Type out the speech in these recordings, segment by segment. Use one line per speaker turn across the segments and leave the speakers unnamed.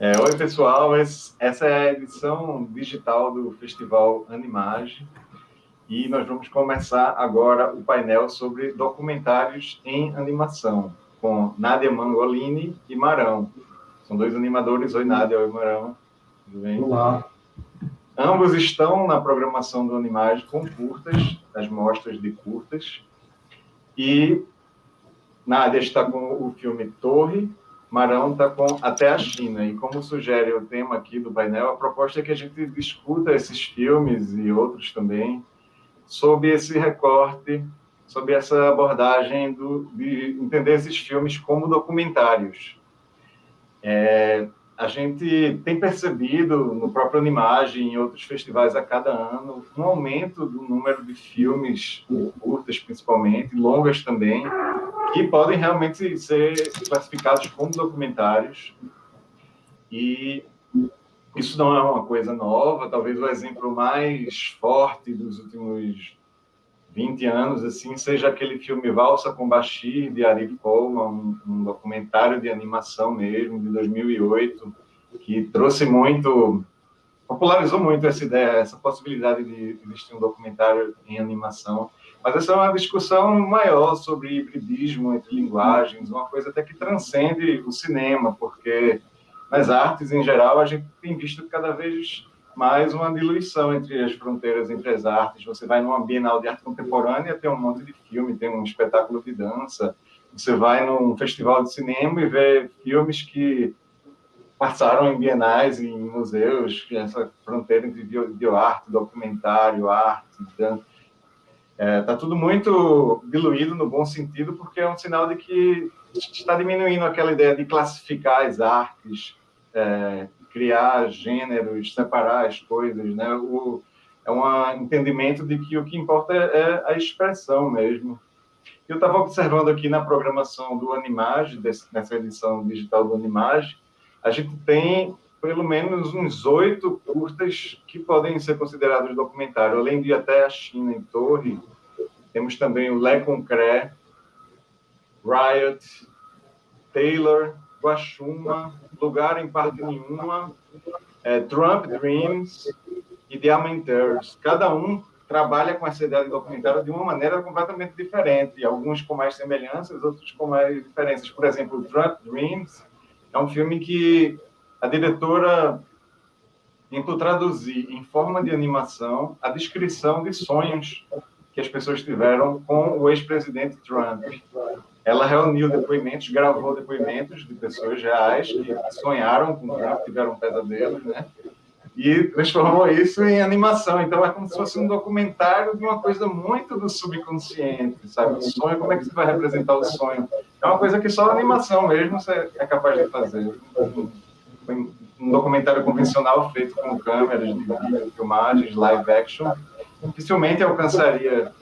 Oi, pessoal. Essa é a edição digital do Festival Animage e nós vamos começar agora o painel sobre documentários em animação, com Nádia Mangolini e Marão. São dois animadores. Oi, Nádia. Oi, Marão. Tudo bem?
Olá.
Ambos estão na programação do Animage com curtas, as mostras de curtas. E Nádia está com o filme Torre, Marão está com Até a China. E como sugere o tema aqui do painel, a proposta é que a gente discuta esses filmes e outros também, sob esse recorte, sob essa abordagem de entender esses filmes como documentários. A gente tem percebido no próprio Animage, em outros festivais a cada ano, um aumento do número de filmes, curtas principalmente, longas também, que podem realmente ser classificados como documentários. E isso não é uma coisa nova. Talvez o exemplo mais forte dos últimos 20 anos assim, seja aquele filme Valsa com Bashir, de Arif Coleman, um documentário de animação mesmo, de 2008, que trouxe muito, popularizou muito essa ideia, essa possibilidade de existir um documentário em animação. Mas essa é uma discussão maior sobre hibridismo entre linguagens, uma coisa até que transcende o cinema, porque nas artes, em geral, a gente tem visto cada vez mais uma diluição entre as fronteiras entre as artes. Você vai numa Bienal de Arte Contemporânea, tem um monte de filme, tem um espetáculo de dança. Você vai num festival de cinema e vê filmes que passaram em bienais, em museus, essa fronteira entre videoarte, documentário, arte, dança. Está tudo muito diluído no bom sentido, porque é um sinal de que está diminuindo aquela ideia de classificar as artes, criar gêneros, separar as coisas, né? É um entendimento de que o que importa é a expressão mesmo. Eu estava observando aqui na programação do Animage, nessa edição digital do Animage, a gente tem pelo menos uns 8 curtas que podem ser considerados documentário. Além de Até a China em Torre, temos também o Le Concret, Riot, Taylor, Guaxuma, Lugar em Parte Nenhuma, Trump Dreams e Diamanters. Cada um trabalha com essa ideia de documentário de uma maneira completamente diferente, alguns com mais semelhanças, outros com mais diferenças. Por exemplo, o Trump Dreams é um filme que a diretora tentou traduzir em forma de animação a descrição de sonhos que as pessoas tiveram com o ex-presidente Trump. Ela reuniu depoimentos, gravou depoimentos de pessoas reais que sonharam com Trump, tiveram pesadelos, né? E transformou isso em animação. Então, é como se fosse um documentário de uma coisa muito do subconsciente, sabe? O sonho, como é que você vai representar o sonho? É uma coisa que só a animação mesmo você é capaz de fazer. Um documentário convencional feito com câmeras de vídeo, filmagens, live action, dificilmente alcançaria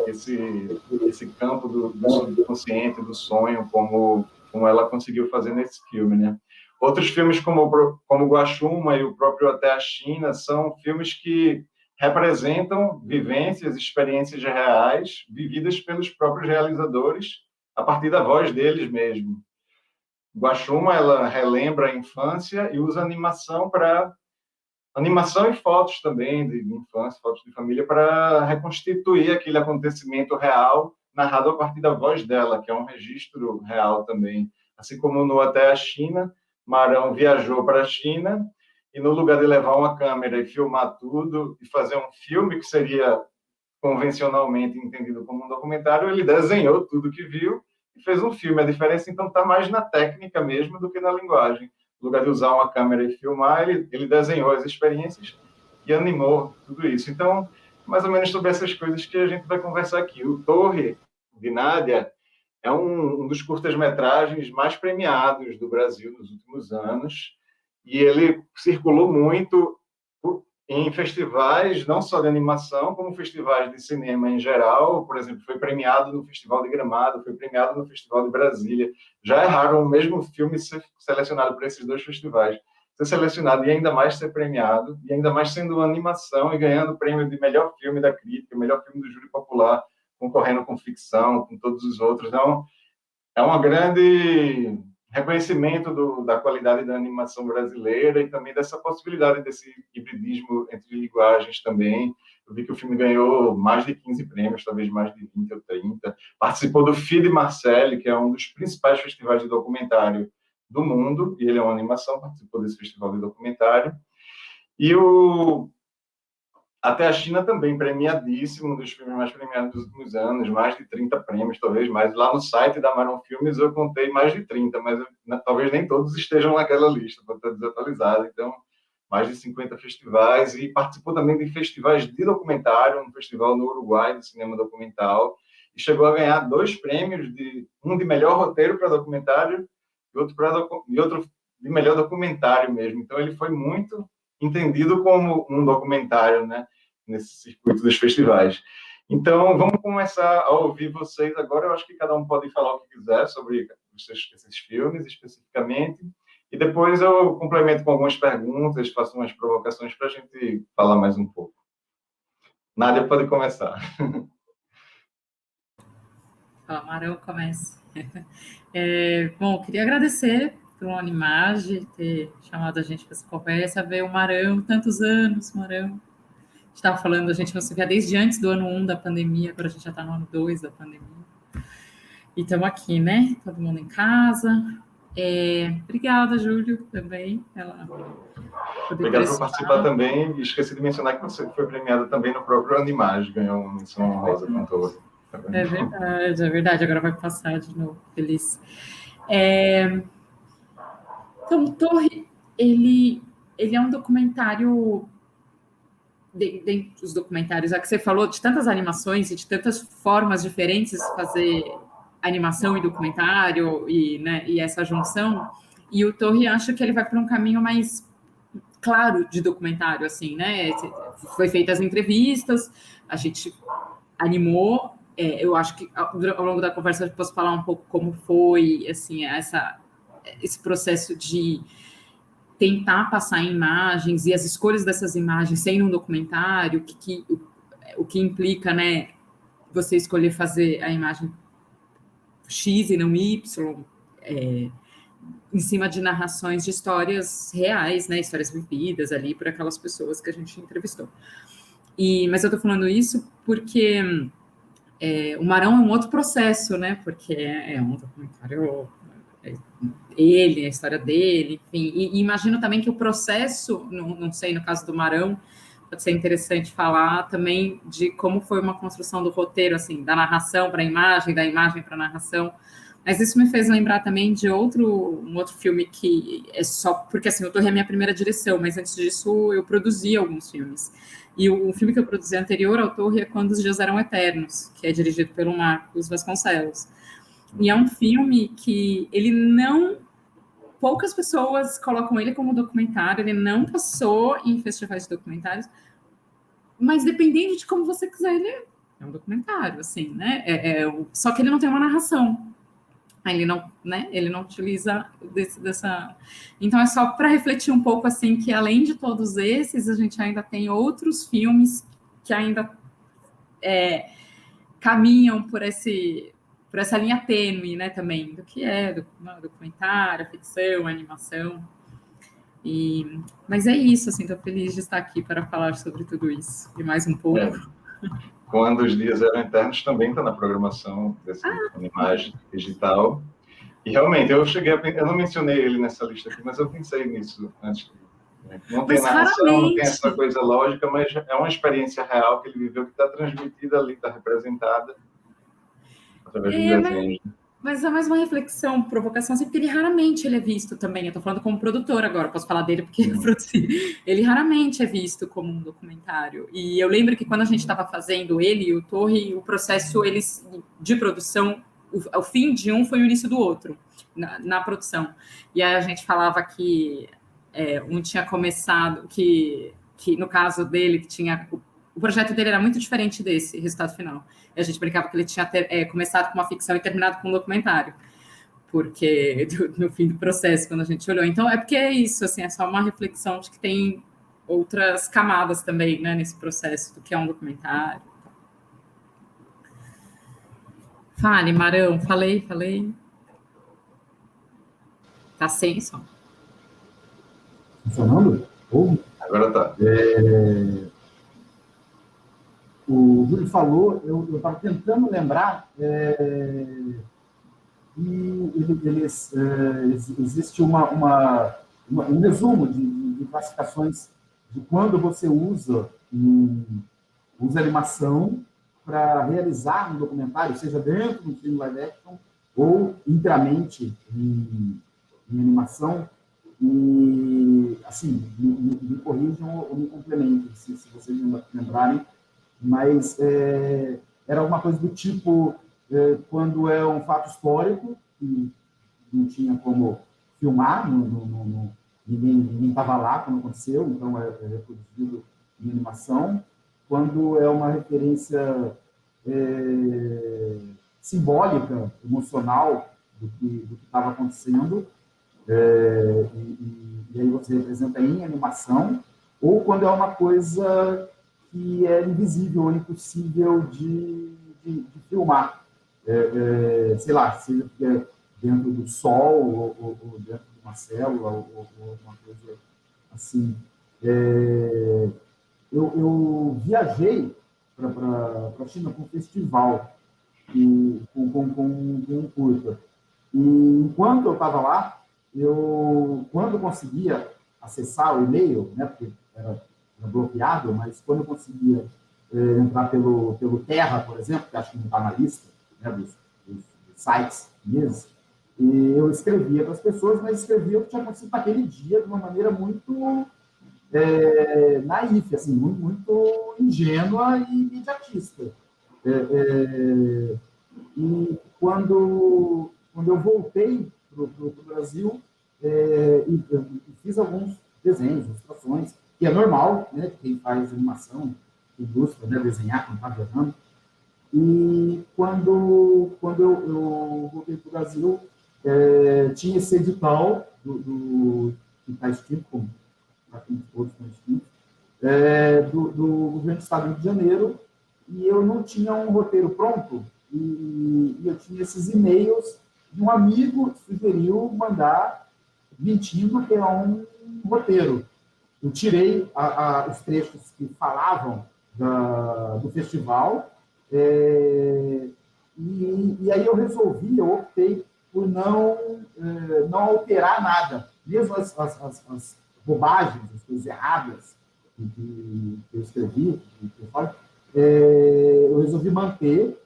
esse campo do subconsciente, do sonho, como ela conseguiu fazer nesse filme, né? Outros filmes como Guaxuma e o próprio Até a China são filmes que representam vivências, experiências reais, vividas pelos próprios realizadores, a partir da voz deles mesmo. Guaxuma, ela relembra a infância e usa animação e fotos também de infância, fotos de família, para reconstituir aquele acontecimento real, narrado a partir da voz dela, que é um registro real também. Assim como no Até a China, Marão viajou para a China e, no lugar de levar uma câmera e filmar tudo e fazer um filme que seria convencionalmente entendido como um documentário, ele desenhou tudo que viu e fez um filme. A diferença, então, está mais na técnica mesmo do que na linguagem. No lugar de usar uma câmera e filmar, ele desenhou as experiências e animou tudo isso. Então, mais ou menos sobre essas coisas que a gente vai conversar aqui. O Torre, de Nádia, é um dos curtas-metragens mais premiados do Brasil nos últimos anos, e ele circulou muito em festivais, não só de animação, como festivais de cinema em geral. Por exemplo, foi premiado no Festival de Gramado, foi premiado no Festival de Brasília. Já é raro o mesmo filme ser selecionado para esses dois festivais. Ser selecionado e ainda mais ser premiado, e ainda mais sendo uma animação e ganhando o prêmio de melhor filme da crítica, melhor filme do júri popular, concorrendo com ficção, com todos os outros. Então, é uma grande reconhecimento da qualidade da animação brasileira e também dessa possibilidade desse hibridismo entre linguagens também. Eu vi que o filme ganhou mais de 15 prêmios, talvez mais de 20 ou 30. Participou do FII de Marseille, que é um dos principais festivais de documentário do mundo, e ele é uma animação, participou desse festival de documentário. E Até a China também, premiadíssimo, um dos filmes mais premiados dos últimos anos, mais de 30 prêmios, talvez mais. Lá no site da Maron Filmes eu contei mais de 30, mas talvez nem todos estejam naquela lista, para estar desatualizado. Então, mais de 50 festivais, e participou também de festivais de documentário, um festival no Uruguai de cinema documental, e chegou a ganhar 2 prêmios, um de melhor roteiro para documentário e outro de melhor documentário mesmo. Então, ele foi muito entendido como um documentário, né, nesse circuito dos festivais. Então, vamos começar a ouvir vocês agora. Eu acho que cada um pode falar o que quiser sobre esses filmes especificamente, e depois eu complemento com algumas perguntas, faço umas provocações para a gente falar mais um pouco. Nádia, pode começar.
Fala, Marão, comece. Bom, queria agradecer pelo Animage, ter chamado a gente para essa conversa, ver o Marão, tantos anos, Marão. A gente estava falando, a gente não se via desde antes do ano 1 da pandemia, agora a gente já está no ano 2 da pandemia. E estamos aqui, né? Todo mundo em casa. Obrigada, Júlio, também.
Obrigado por participar também. Esqueci de mencionar que você foi premiada também no próprio Animage, ganhou uma menção honrosa com todo.
É verdade. Agora vai passar de novo, feliz. Então, Torre, ele é um documentário, dentre os documentários, já que você falou de tantas animações e de tantas formas diferentes de fazer animação e documentário, e essa junção, e o Torre acha que ele vai para um caminho mais claro de documentário, assim, né? Foi feitas entrevistas, a gente animou, eu acho que ao longo da conversa eu posso falar um pouco como foi, assim, esse processo de tentar passar imagens e as escolhas dessas imagens sendo um documentário, o que implica, né, você escolher fazer a imagem X e não Y, em cima de narrações de histórias reais, né, histórias vividas ali por aquelas pessoas que a gente entrevistou. Mas eu estou falando isso porque o Marão é um outro processo, né, porque é um documentário, a história dele, enfim, e imagino também que o processo, não sei, no caso do Marão, pode ser interessante falar também de como foi uma construção do roteiro, assim, da narração para a imagem, da imagem para a narração. Mas isso me fez lembrar também de um outro filme que é só... Porque, assim, eu Torre é a minha primeira direção, mas antes disso eu produzi alguns filmes. E o filme que eu produzi anterior ao Torre é Quando os Dias Eram Eternos, que é dirigido pelo Marcos Vasconcelos. E é um filme que ele não... Poucas pessoas colocam ele como documentário, ele não passou em festivais de documentários, mas dependendo de como você quiser, ele é um documentário, assim, né? Só que ele não tem uma narração. Ele não utiliza dessa... Então, é só para refletir um pouco, assim, que além de todos esses, a gente ainda tem outros filmes que ainda caminham por essa linha tênue, né, também, do que é documentário, ficção, animação. Mas é isso, assim, estou feliz de estar aqui para falar sobre tudo isso, e mais um pouco.
Quando os Dias Eram Eternos também está na programação desse Animage digital. E realmente, eu não mencionei ele nessa lista aqui, mas eu pensei nisso antes. Não tem narração, não tem essa coisa lógica, mas é uma experiência real que ele viveu, que está transmitida ali, está representada através do desenho.
Mas é mais uma reflexão, provocação, assim, porque ele raramente é visto também. Eu estou falando como produtor agora, posso falar dele porque eu produzi. Ele raramente é visto como um documentário. E eu lembro que quando a gente estava fazendo ele e o Torre, o processo de produção, o fim de um foi o início do outro, na produção. E aí a gente falava que um tinha começado, que no caso dele, que tinha... O projeto dele era muito diferente desse resultado final. E a gente brincava que ele tinha começado com uma ficção e terminado com um documentário. Porque no fim do processo, quando a gente olhou. Então, é porque é isso, assim, é só uma reflexão de que tem outras camadas também, né, nesse processo do que é um documentário. Fale, Marão, falei. Tá sem som.
Funcionando?
Agora tá.
O Júlio falou, eu estava tentando lembrar, existe um resumo de classificações de quando você usa animação para realizar um documentário, seja dentro do filme live action ou inteiramente em animação. E, assim, me corrijam ou me complementem, se vocês lembrarem, mas era alguma coisa do tipo, quando é um fato histórico, que não tinha como filmar, ninguém estava lá quando aconteceu, então é reproduzido em animação. Quando é uma referência simbólica, emocional do que estava acontecendo, e aí você representa em animação, ou quando é uma coisa que é invisível ou impossível de filmar. Sei lá, seja dentro do sol, ou dentro de uma célula, ou alguma coisa assim. Eu viajei para a China com um festival, com um curta. E enquanto eu estava lá, quando eu conseguia acessar o e-mail, né, porque era bloqueado, mas quando eu conseguia entrar pelo Terra, por exemplo, que acho que não está na lista, né, dos sites chineses, e eu escrevia para as pessoas, mas escrevia o que tinha acontecido naquele dia de uma maneira muito naif, assim, muito ingênua e imediatista. E quando eu voltei para o Brasil, e fiz alguns desenhos, ilustrações, que é normal, né, de quem faz animação, que busca, né, desenhar quando está viajando. E quando eu voltei para o Brasil, tinha esse edital que está extinto, como todos estão extintos, do governo do Estado do Rio de Janeiro, e eu não tinha um roteiro pronto, e eu tinha esses e-mails de um amigo que sugeriu mandar, mentindo que é um roteiro. Eu tirei os trechos que falavam do festival, e aí eu optei por não alterar nada, mesmo as bobagens, as coisas erradas que eu escrevi, eu resolvi manter.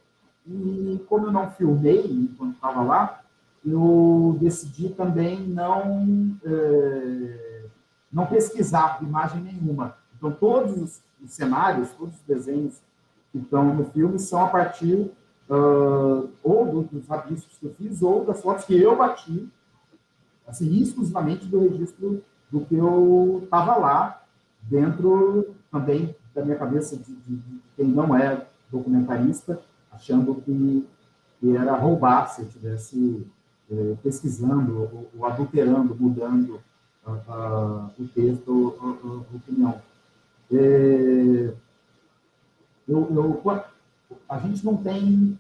E como eu não filmei enquanto estava lá, eu decidi também não pesquisar imagem nenhuma. Então, todos os cenários, todos os desenhos que estão no filme são a partir ou dos rabiscos que eu fiz, ou das fotos que eu bati, assim, exclusivamente do registro do que eu estava lá, dentro também da minha cabeça de quem não é documentarista, achando que era roubar se eu estivesse pesquisando ou adulterando, mudando o texto, a opinião. A gente não tem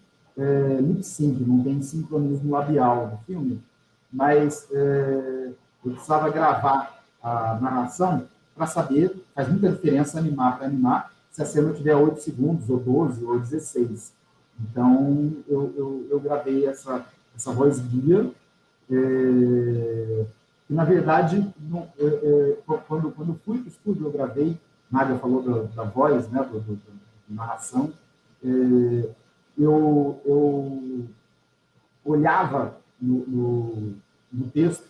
lip sync, não tem sincronismo labial no filme, mas eu precisava gravar a narração para saber, faz muita diferença animar para animar, se a cena tiver 8 segundos, ou 12, ou 16. Então, eu gravei essa voz guia, e, na verdade, quando fui para o estúdio, eu gravei, Nádia falou da voz, né, da narração, eu olhava no texto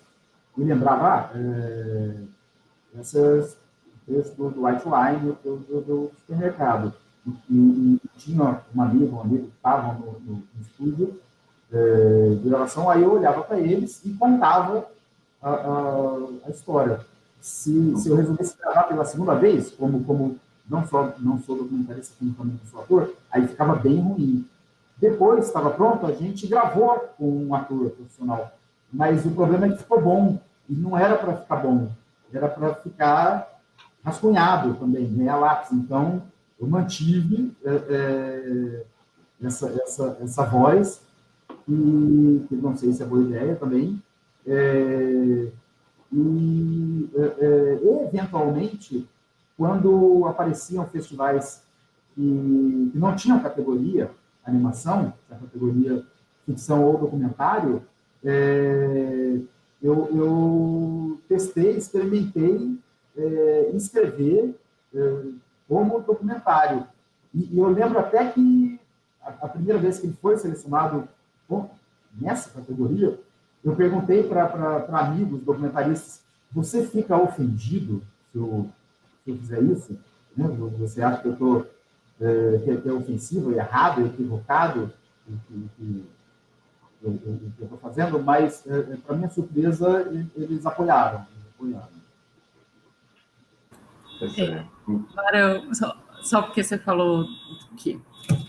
e lembrava, esses textos do White Line do supermercado. E tinha um amigo que estava no estúdio de gravação, aí eu olhava para eles e contava a história. Se eu resolvesse gravar pela segunda vez, como não sou documentarista, como também sou ator, aí ficava bem ruim. Depois, estava pronto, a gente gravou com um ator profissional, mas o problema é que ficou bom, e não era para ficar bom, era para ficar rascunhado também, né, a lápis. Então, eu mantive essa voz, que não sei se é boa ideia também, Eventualmente, quando apareciam festivais que não tinham categoria animação, tinha categoria ficção ou documentário, eu testei, experimentei inscrever como documentário. E eu lembro até que a primeira vez que ele foi selecionado nessa categoria, eu perguntei para amigos documentaristas: você fica ofendido se eu fizer isso? Né? Você acha que eu estou que é ofensivo, errado, equivocado o que eu estou fazendo? Mas, para minha surpresa, eles apoiaram.
Agora, só porque você falou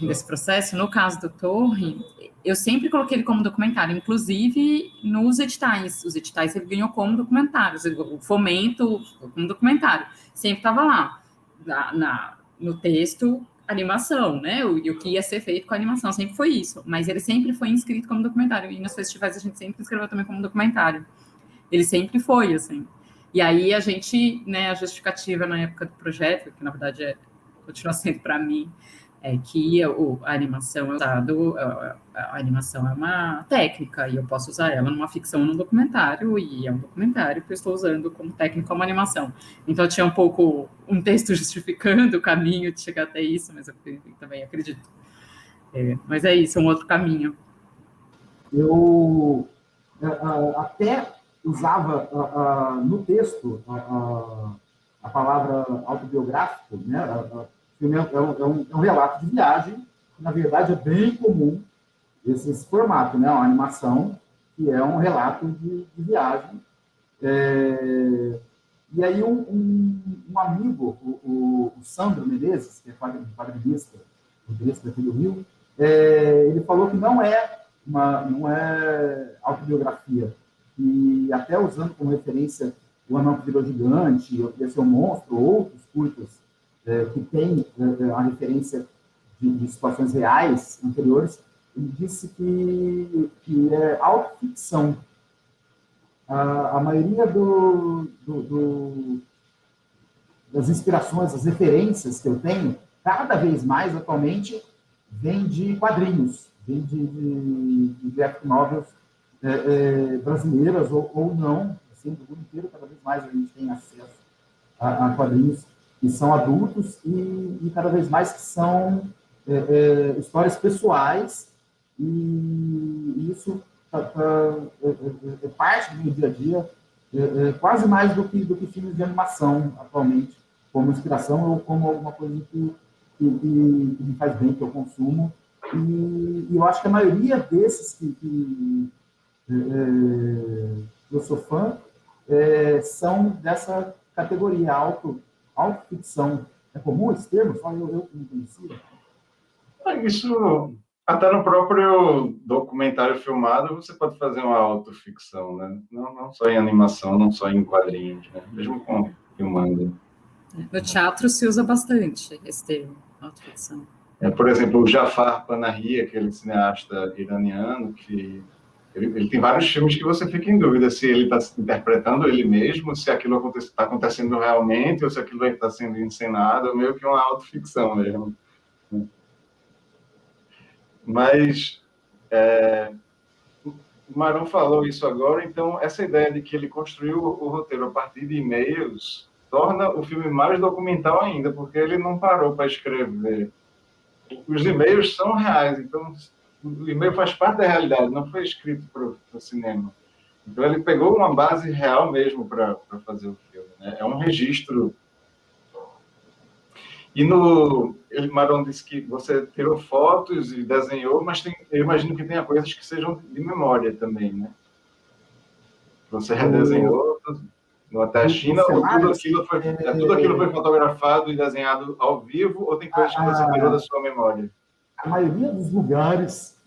desse processo, no caso do Torre, eu sempre coloquei ele como documentário, inclusive nos editais. Os editais ele ganhou como documentário, o fomento como documentário. Sempre estava lá, no texto, animação, né? E o que ia ser feito com a animação, sempre foi isso. Mas ele sempre foi inscrito como documentário. E nos festivais a gente sempre escreveu também como documentário. Ele sempre foi, assim. E aí a gente, né, a justificativa na época do projeto, que na verdade continua sendo para mim, é que a animação a animação é uma técnica e eu posso usar ela numa ficção ou num documentário, e é um documentário que eu estou usando como técnica uma animação. Então eu tinha um texto justificando o caminho de chegar até isso, mas eu também acredito. Mas é isso, é um outro caminho.
Eu até usava no texto a palavra autobiográfico, né? O filme é um relato de viagem, que, na verdade, é bem comum esse formato, né? Uma animação que é um relato de viagem. E aí um amigo, o Sandro Menezes, que é quadrinista daqui do Rio, ele falou que não é autobiografia, e até usando como referência O Anão que Virou Gigante, Eu Queria Ser um Monstro, outros curtas que tem a referência de situações reais anteriores, ele disse que é autoficção. A maioria das inspirações, das referências que eu tenho, cada vez mais atualmente, vem de quadrinhos, vem de graphic novels brasileiras ou não, assim, do mundo inteiro. Cada vez mais a gente tem acesso a quadrinhos que são adultos e cada vez mais que são histórias pessoais, e isso é parte do meu dia a dia, quase mais do que filmes de animação atualmente, como inspiração ou como alguma coisa que me faz bem, que eu consumo. E eu acho que a maioria desses que eu sou fã são dessa categoria, autoficção. É comum esse termo? Só eu não conhecia.
Isso, até no próprio documentário filmado, você pode fazer uma autoficção, né? Não só em animação, não só em quadrinhos, né? Mesmo com filmando.
No teatro se usa bastante esse termo, autoficção.
Por exemplo, o Jafar Panahi, aquele cineasta iraniano, que ele tem vários filmes que você fica em dúvida se ele está interpretando ele mesmo, se aquilo está acontecendo realmente, ou se aquilo está sendo encenado, meio que uma autoficção mesmo. Mas o Maron falou isso agora, então essa ideia de que ele construiu o roteiro a partir de e-mails torna o filme mais documental ainda, porque ele não parou para escrever. Os e-mails são reais, então o e-mail faz parte da realidade, não foi escrito para o cinema. Então ele pegou uma base real mesmo para fazer o filme, né? É um registro. E Maron disse que você tirou fotos e desenhou, mas eu imagino que tenha coisas que sejam de memória também, né? Você redesenhou no Até a China, ou tudo aquilo foi fotografado e desenhado ao vivo, ou tem coisas que você tirou da sua memória?
A maioria dos lugares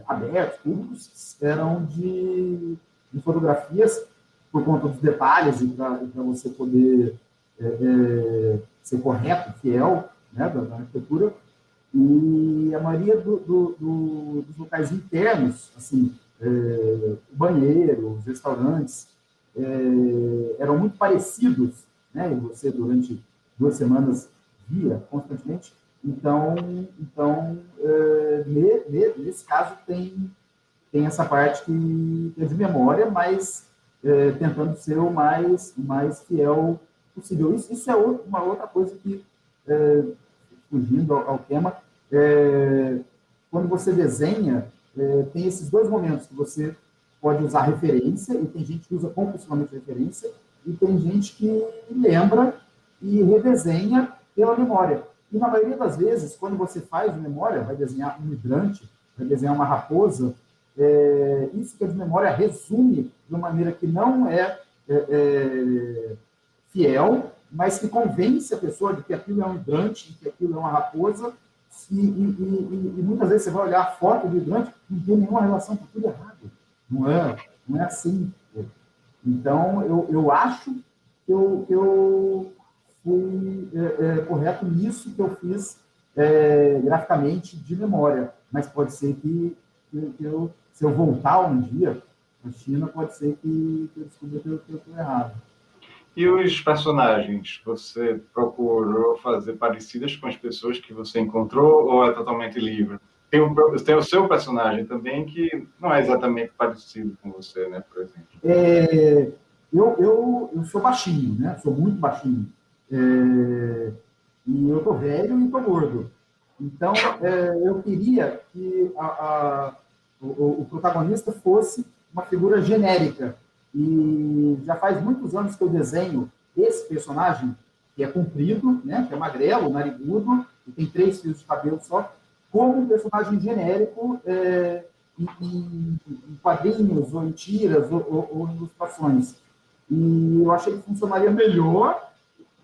abertos, públicos, eram de fotografias, por conta dos detalhes e para você poder ser correto, fiel, né, da arquitetura. E a maioria dos locais internos, assim, o banheiro, os restaurantes, eram muito parecidos, né? E você, durante 2 semanas, via constantemente. Então nesse caso, tem essa parte que é de memória, mas tentando ser o mais fiel possível. Isso é uma outra coisa que, fugindo ao tema, quando você desenha, tem esses 2 momentos que você pode usar referência, e tem gente que usa compulsivamente referência, e tem gente que lembra e redesenha pela memória. E, na maioria das vezes, quando você faz memória, vai desenhar um hidrante, vai desenhar uma raposa, isso que é de memória resume de uma maneira que não é fiel, mas que convence a pessoa de que aquilo é um hidrante, de que aquilo é uma raposa, e muitas vezes você vai olhar a foto do hidrante, não tem nenhuma relação com tudo errado. Não é assim. Então, eu acho que eu fui correto nisso que eu fiz graficamente de memória, mas pode ser que se eu voltar um dia à China, pode ser que eu descubra que eu estou errado.
E os personagens, você procurou fazer parecidas com as pessoas que você encontrou ou é totalmente livre? Tem o seu personagem também que não é exatamente parecido com você, né, por exemplo.
Eu sou baixinho, né? Sou muito baixinho. E eu tô velho e tô gordo. Então, eu queria que o protagonista fosse uma figura genérica. E já faz muitos anos que eu desenho esse personagem, que é comprido, né? Que é magrelo, narigudo, e tem 3 fios de cabelo só, como um personagem genérico em quadrinhos, ou em tiras, ou em ilustrações. E eu achei que funcionaria melhor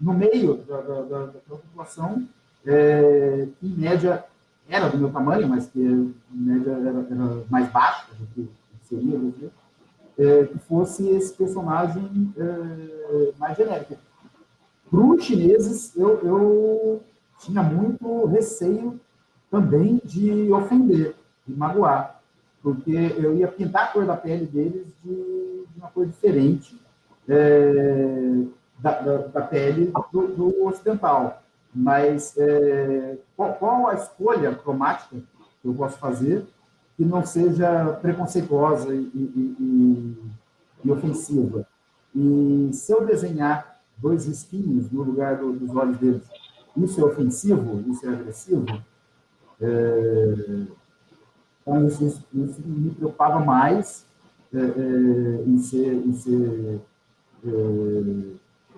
no meio da população, que em média era do meu tamanho, mas que em média era mais baixa do que seria, que fosse esse personagem mais genérico. Para os chineses, eu tinha muito receio também de ofender, de magoar, porque eu ia pintar a cor da pele deles de uma cor diferente da pele do ocidental. Mas qual a escolha cromática que eu posso fazer que não seja preconceituosa e ofensiva? E se eu desenhar 2 risquinhos no lugar dos olhos deles, isso é ofensivo? Isso é agressivo? Então, isso me preocupava mais em ser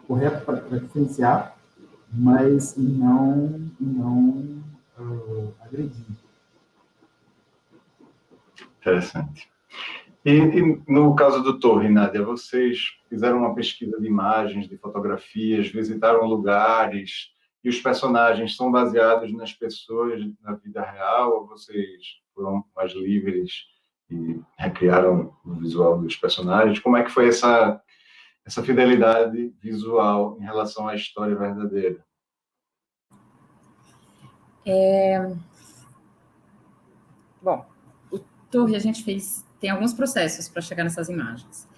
correto para diferenciar, mas em não agredir.
Interessante. E no caso do Torre, Nádia, vocês fizeram uma pesquisa de imagens, de fotografias, visitaram lugares, e os personagens são baseados nas pessoas na vida real, ou vocês foram mais livres e recriaram o visual dos personagens? Como é que foi essa fidelidade visual em relação à história verdadeira?
Bom, o Torre a gente tem alguns processos para chegar nessas imagens.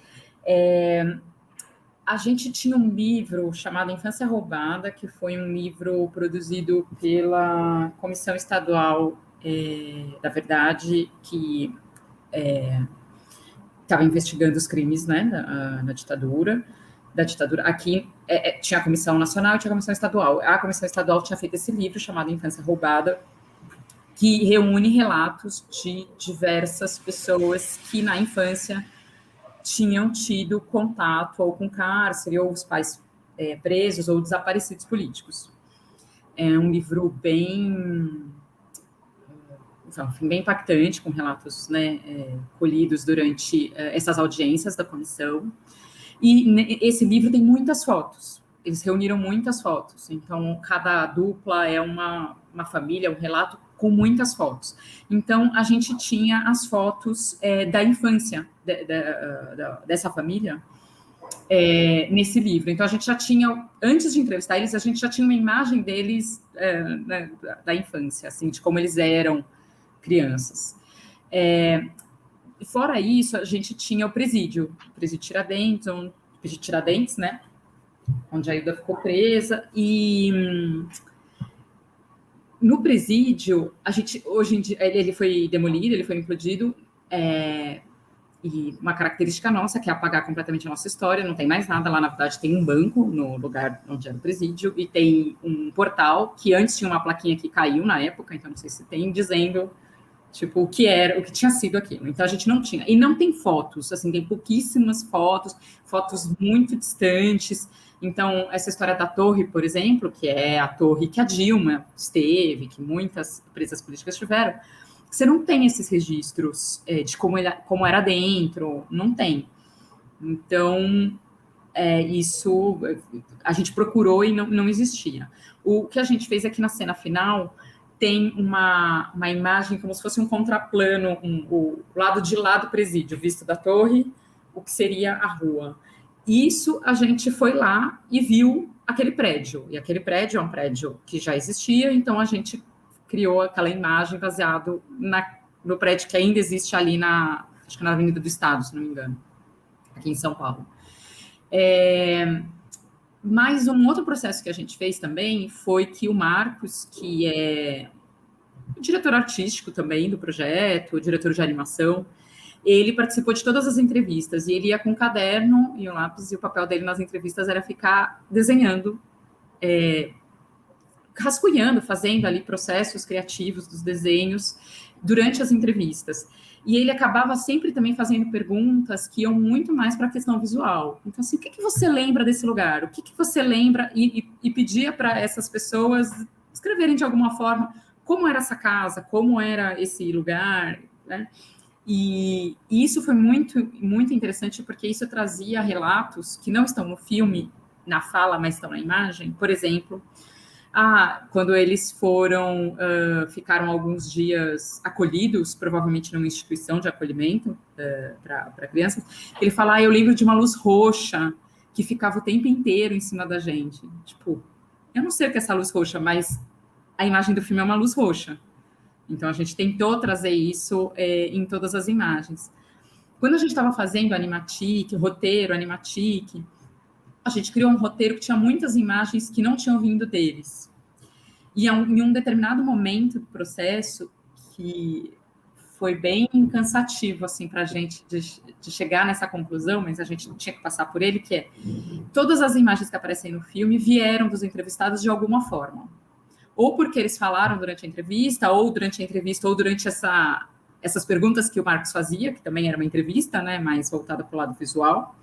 A gente tinha um livro chamado Infância Roubada, que foi um livro produzido pela Comissão Estadual da Verdade, que estava investigando os crimes, né, da ditadura. Aqui tinha a Comissão Nacional e tinha a Comissão Estadual. A Comissão Estadual tinha feito esse livro chamado Infância Roubada, que reúne relatos de diversas pessoas que na infância tinham tido contato ou com cárcere, ou os pais presos, ou desaparecidos políticos. É um livro bem impactante, com relatos, né, colhidos durante essas audiências da comissão. E esse livro tem muitas fotos. Eles reuniram muitas fotos. Então, cada dupla é uma família, um relato com muitas fotos. Então, a gente tinha as fotos da infância dessa família nesse livro. Então, a gente já tinha, antes de entrevistar eles, a gente já tinha uma imagem deles né, da infância, assim, de como eles eram crianças. Fora isso, a gente tinha o presídio Tiradentes, né? Onde a Hilda ficou presa. E no presídio, a gente, hoje em dia, ele foi demolido, ele foi implodido. E uma característica nossa, que é apagar completamente a nossa história, não tem mais nada. Lá, na verdade, tem um banco no lugar onde era o presídio, e tem um portal, que antes tinha uma plaquinha que caiu na época, então não sei se tem, dizendo, tipo, o que tinha sido aquilo. Então, a gente não tinha. E não tem fotos, assim, tem pouquíssimas fotos muito distantes. Então, essa história da torre, por exemplo, que é a torre que a Dilma esteve, que muitas presas políticas tiveram, você não tem esses registros de como era dentro, não tem. Então, isso a gente procurou e não existia. O que a gente fez aqui na cena final tem uma imagem como se fosse um contraplano, o lado de lá do presídio, visto da torre, o que seria a rua. Isso a gente foi lá e viu aquele prédio, e aquele prédio é um prédio que já existia, então a gente criou aquela imagem baseado no prédio que ainda existe ali acho que na Avenida do Estado, se não me engano, aqui em São Paulo. Mas um outro processo que a gente fez também foi que o Marcos, que é o diretor artístico também do projeto, o diretor de animação, ele participou de todas as entrevistas, e ele ia com um caderno e um lápis, e o papel dele nas entrevistas era ficar desenhando, rascunhando, fazendo ali processos criativos dos desenhos durante as entrevistas. E ele acabava sempre também fazendo perguntas que iam muito mais para a questão visual. Então, assim, o que você lembra desse lugar? O que você lembra? E pedia para essas pessoas escreverem de alguma forma como era essa casa, como era esse lugar, né? E isso foi muito, muito interessante, porque isso trazia relatos que não estão no filme, na fala, mas estão na imagem. Por exemplo, quando eles ficaram alguns dias acolhidos, provavelmente numa instituição de acolhimento para crianças, ele fala, eu lembro de uma luz roxa que ficava o tempo inteiro em cima da gente. Tipo, eu não sei o que é essa luz roxa, mas a imagem do filme é uma luz roxa. Então, a gente tentou trazer isso em todas as imagens. Quando a gente estava fazendo roteiro Animatic, a gente criou um roteiro que tinha muitas imagens que não tinham vindo deles. E em um determinado momento do processo, que foi bem cansativo assim, para a gente de chegar nessa conclusão, mas a gente tinha que passar por ele, que todas as imagens que aparecem no filme vieram dos entrevistados de alguma forma. Ou porque eles falaram durante a entrevista, ou durante essas perguntas que o Marcos fazia, que também era uma entrevista, né, mais voltada para o lado visual,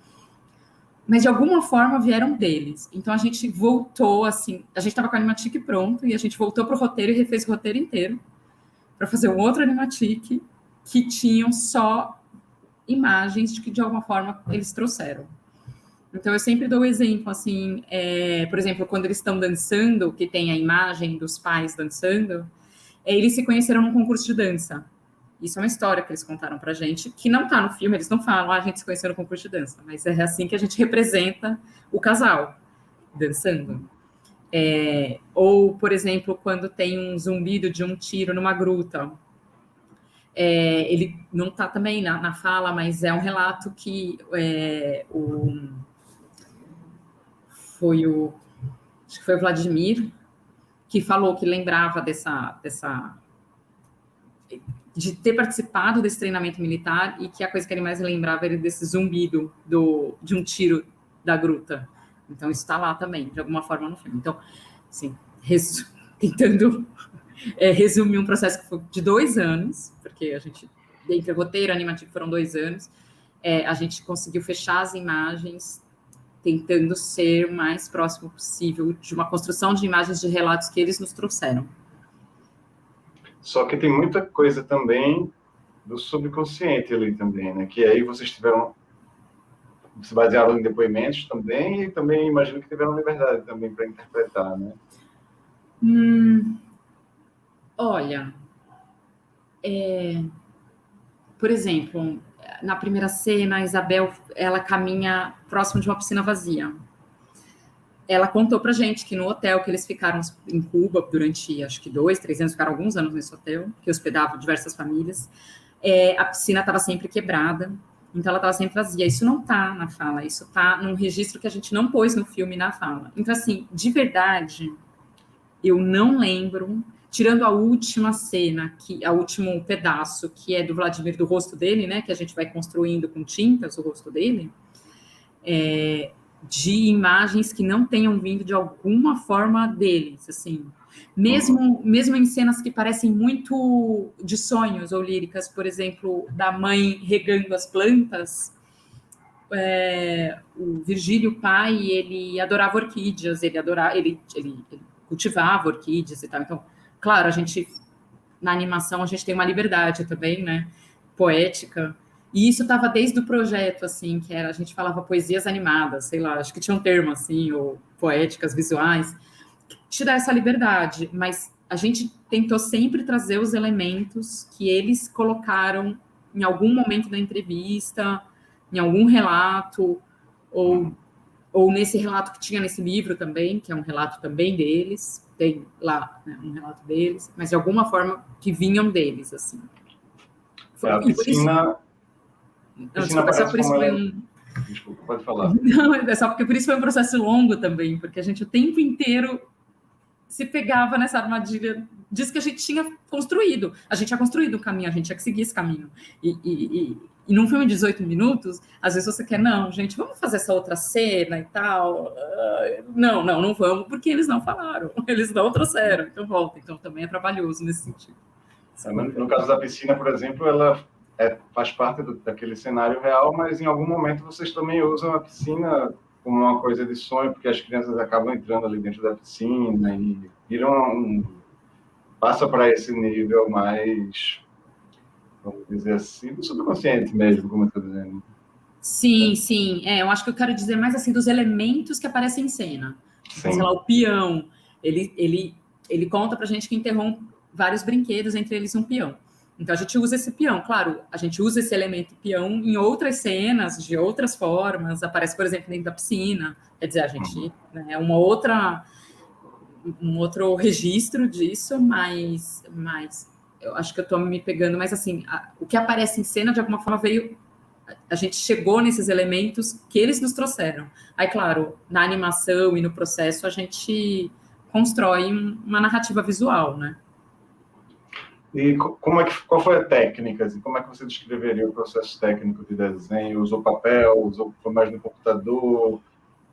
mas de alguma forma vieram deles. Então a gente voltou, assim, a gente estava com o Animatic pronto, e a gente voltou para o roteiro e refez o roteiro inteiro, para fazer um outro Animatic que tinham só imagens de que de alguma forma eles trouxeram. Então, eu sempre dou o exemplo, assim, por exemplo, quando eles estão dançando, que tem a imagem dos pais dançando, eles se conheceram num concurso de dança. Isso é uma história que eles contaram pra gente, que não tá no filme, eles não falam, a gente se conheceu no concurso de dança, mas é assim que a gente representa o casal, dançando. Ou, por exemplo, quando tem um zumbido de um tiro numa gruta, ele não tá também na fala, mas é um relato que acho que foi o Vladimir, que falou que lembrava de ter participado desse treinamento militar, e que a coisa que ele mais lembrava era desse zumbido de um tiro da gruta. Então, isso está lá também, de alguma forma, no filme. Então, assim, tentando resumir um processo que foi de 2 anos, porque a gente, entre roteiro e animativo, foram 2 anos, a gente conseguiu fechar as imagens tentando ser o mais próximo possível de uma construção de imagens de relatos que eles nos trouxeram.
Só que tem muita coisa também do subconsciente ali também, né? Que aí vocês se basearam em depoimentos também, e também imagino que tiveram liberdade também para interpretar, né?
Olha, por exemplo, na primeira cena, a Isabel, ela caminha próximo de uma piscina vazia. Ela contou pra gente que no hotel que eles ficaram em Cuba durante, acho que 2, 3 anos, ficaram alguns anos nesse hotel, que hospedava diversas famílias, a piscina estava sempre quebrada, então ela estava sempre vazia. Isso não está na fala, isso está num registro que a gente não pôs no filme na fala. Então, assim, de verdade, eu não lembro, tirando a última cena, o último pedaço, que é do Vladimir, do rosto dele, né, que a gente vai construindo com tintas o rosto dele, de imagens que não tenham vindo de alguma forma deles, assim. Mesmo em cenas que parecem muito de sonhos ou líricas, por exemplo, da mãe regando as plantas, o Virgílio, pai, ele adorava orquídeas, ele cultivava orquídeas e tal. Então, claro, na animação, a gente tem uma liberdade também, né, poética. E isso estava desde o projeto, assim, que era, a gente falava poesias animadas, sei lá, acho que tinha um termo, assim, ou poéticas, visuais, te dá essa liberdade, mas a gente tentou sempre trazer os elementos que eles colocaram em algum momento da entrevista, em algum relato, ou nesse relato que tinha nesse livro também, que é um relato também deles, tem lá, né, um relato deles, mas de alguma forma que vinham deles, assim.
A piscina...
Desculpa, só por isso foi um...
Desculpa, pode falar.
Não, é só porque por isso foi um processo longo também, porque a gente o tempo inteiro se pegava nessa armadilha disso que a gente tinha construído. A gente tinha construído um caminho, a gente tinha que seguir esse caminho. E num filme de 18 minutos, às vezes você quer, não, gente, vamos fazer essa outra cena e tal. Não vamos, porque eles não falaram, eles não trouxeram, então volta. Então também é trabalhoso nesse sentido.
No caso da piscina, por exemplo, ela faz parte daquele cenário real, mas em algum momento vocês também usam a piscina como uma coisa de sonho, porque as crianças acabam entrando ali dentro da piscina e viram passa para esse nível mais, vamos dizer assim, do subconsciente mesmo, como eu estou dizendo.
Sim. Eu acho que eu quero dizer mais assim dos elementos que aparecem em cena. Então, sei lá, o peão, ele conta pra gente que enterrou vários brinquedos, entre eles um peão. Então, a gente usa esse peão. Claro, a gente usa esse elemento peão em outras cenas, de outras formas. Aparece, por exemplo, dentro da piscina. Quer dizer, a gente... Né, é um outro registro disso, mas eu acho que eu estou me pegando. Mas, assim, o que aparece em cena, de alguma forma, veio... A gente chegou nesses elementos que eles nos trouxeram. Aí, claro, na animação e no processo, a gente constrói uma narrativa visual, né?
E qual foi a técnica? Assim, como é que você descreveria o processo técnico de desenho? Usou papel? Foi mais no computador?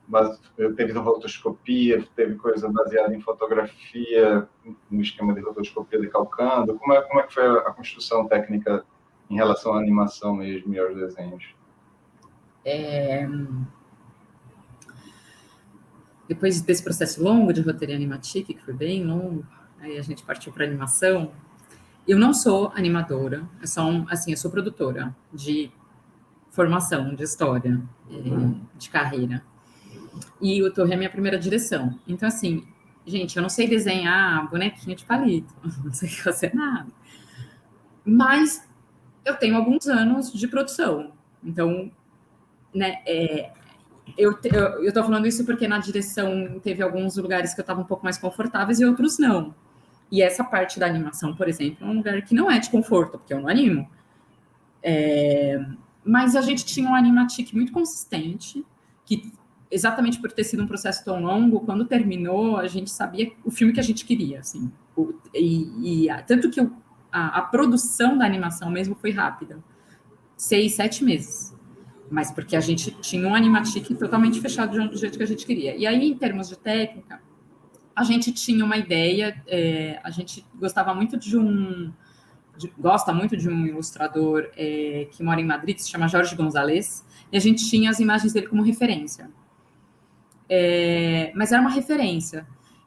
Mas teve rotoscopia? Teve coisa baseada em fotografia, no esquema de rotoscopia decalcando? Como é que foi a construção técnica em relação à animação mesmo e aos desenhos?
Depois desse processo longo de roteiro animatic, que foi bem longo, aí a gente partiu para animação. Eu não sou animadora, eu sou produtora de formação, de história, de carreira. E o Torre é a minha primeira direção. Então, assim, gente, eu não sei desenhar bonequinho de palito, não sei fazer nada. Mas eu tenho alguns anos de produção. Então, né, eu estou falando isso porque na direção teve alguns lugares que eu estava um pouco mais confortáveis e outros não. E essa parte da animação, por exemplo, é um lugar que não é de conforto, porque eu não animo. Mas a gente tinha um animatic muito consistente, que exatamente por ter sido um processo tão longo, quando terminou, a gente sabia o filme que a gente queria, assim. Tanto que a produção da animação mesmo foi rápida. 6, 7 meses. Mas porque a gente tinha um animatic totalmente fechado do jeito que a gente queria. E aí, em termos de técnica, a gente tinha uma ideia, a gente gostava muito gosta muito de um ilustrador que mora em Madrid, que se chama Jorge Gonzalez, e a gente tinha as imagens dele como referência. Mas era uma referência.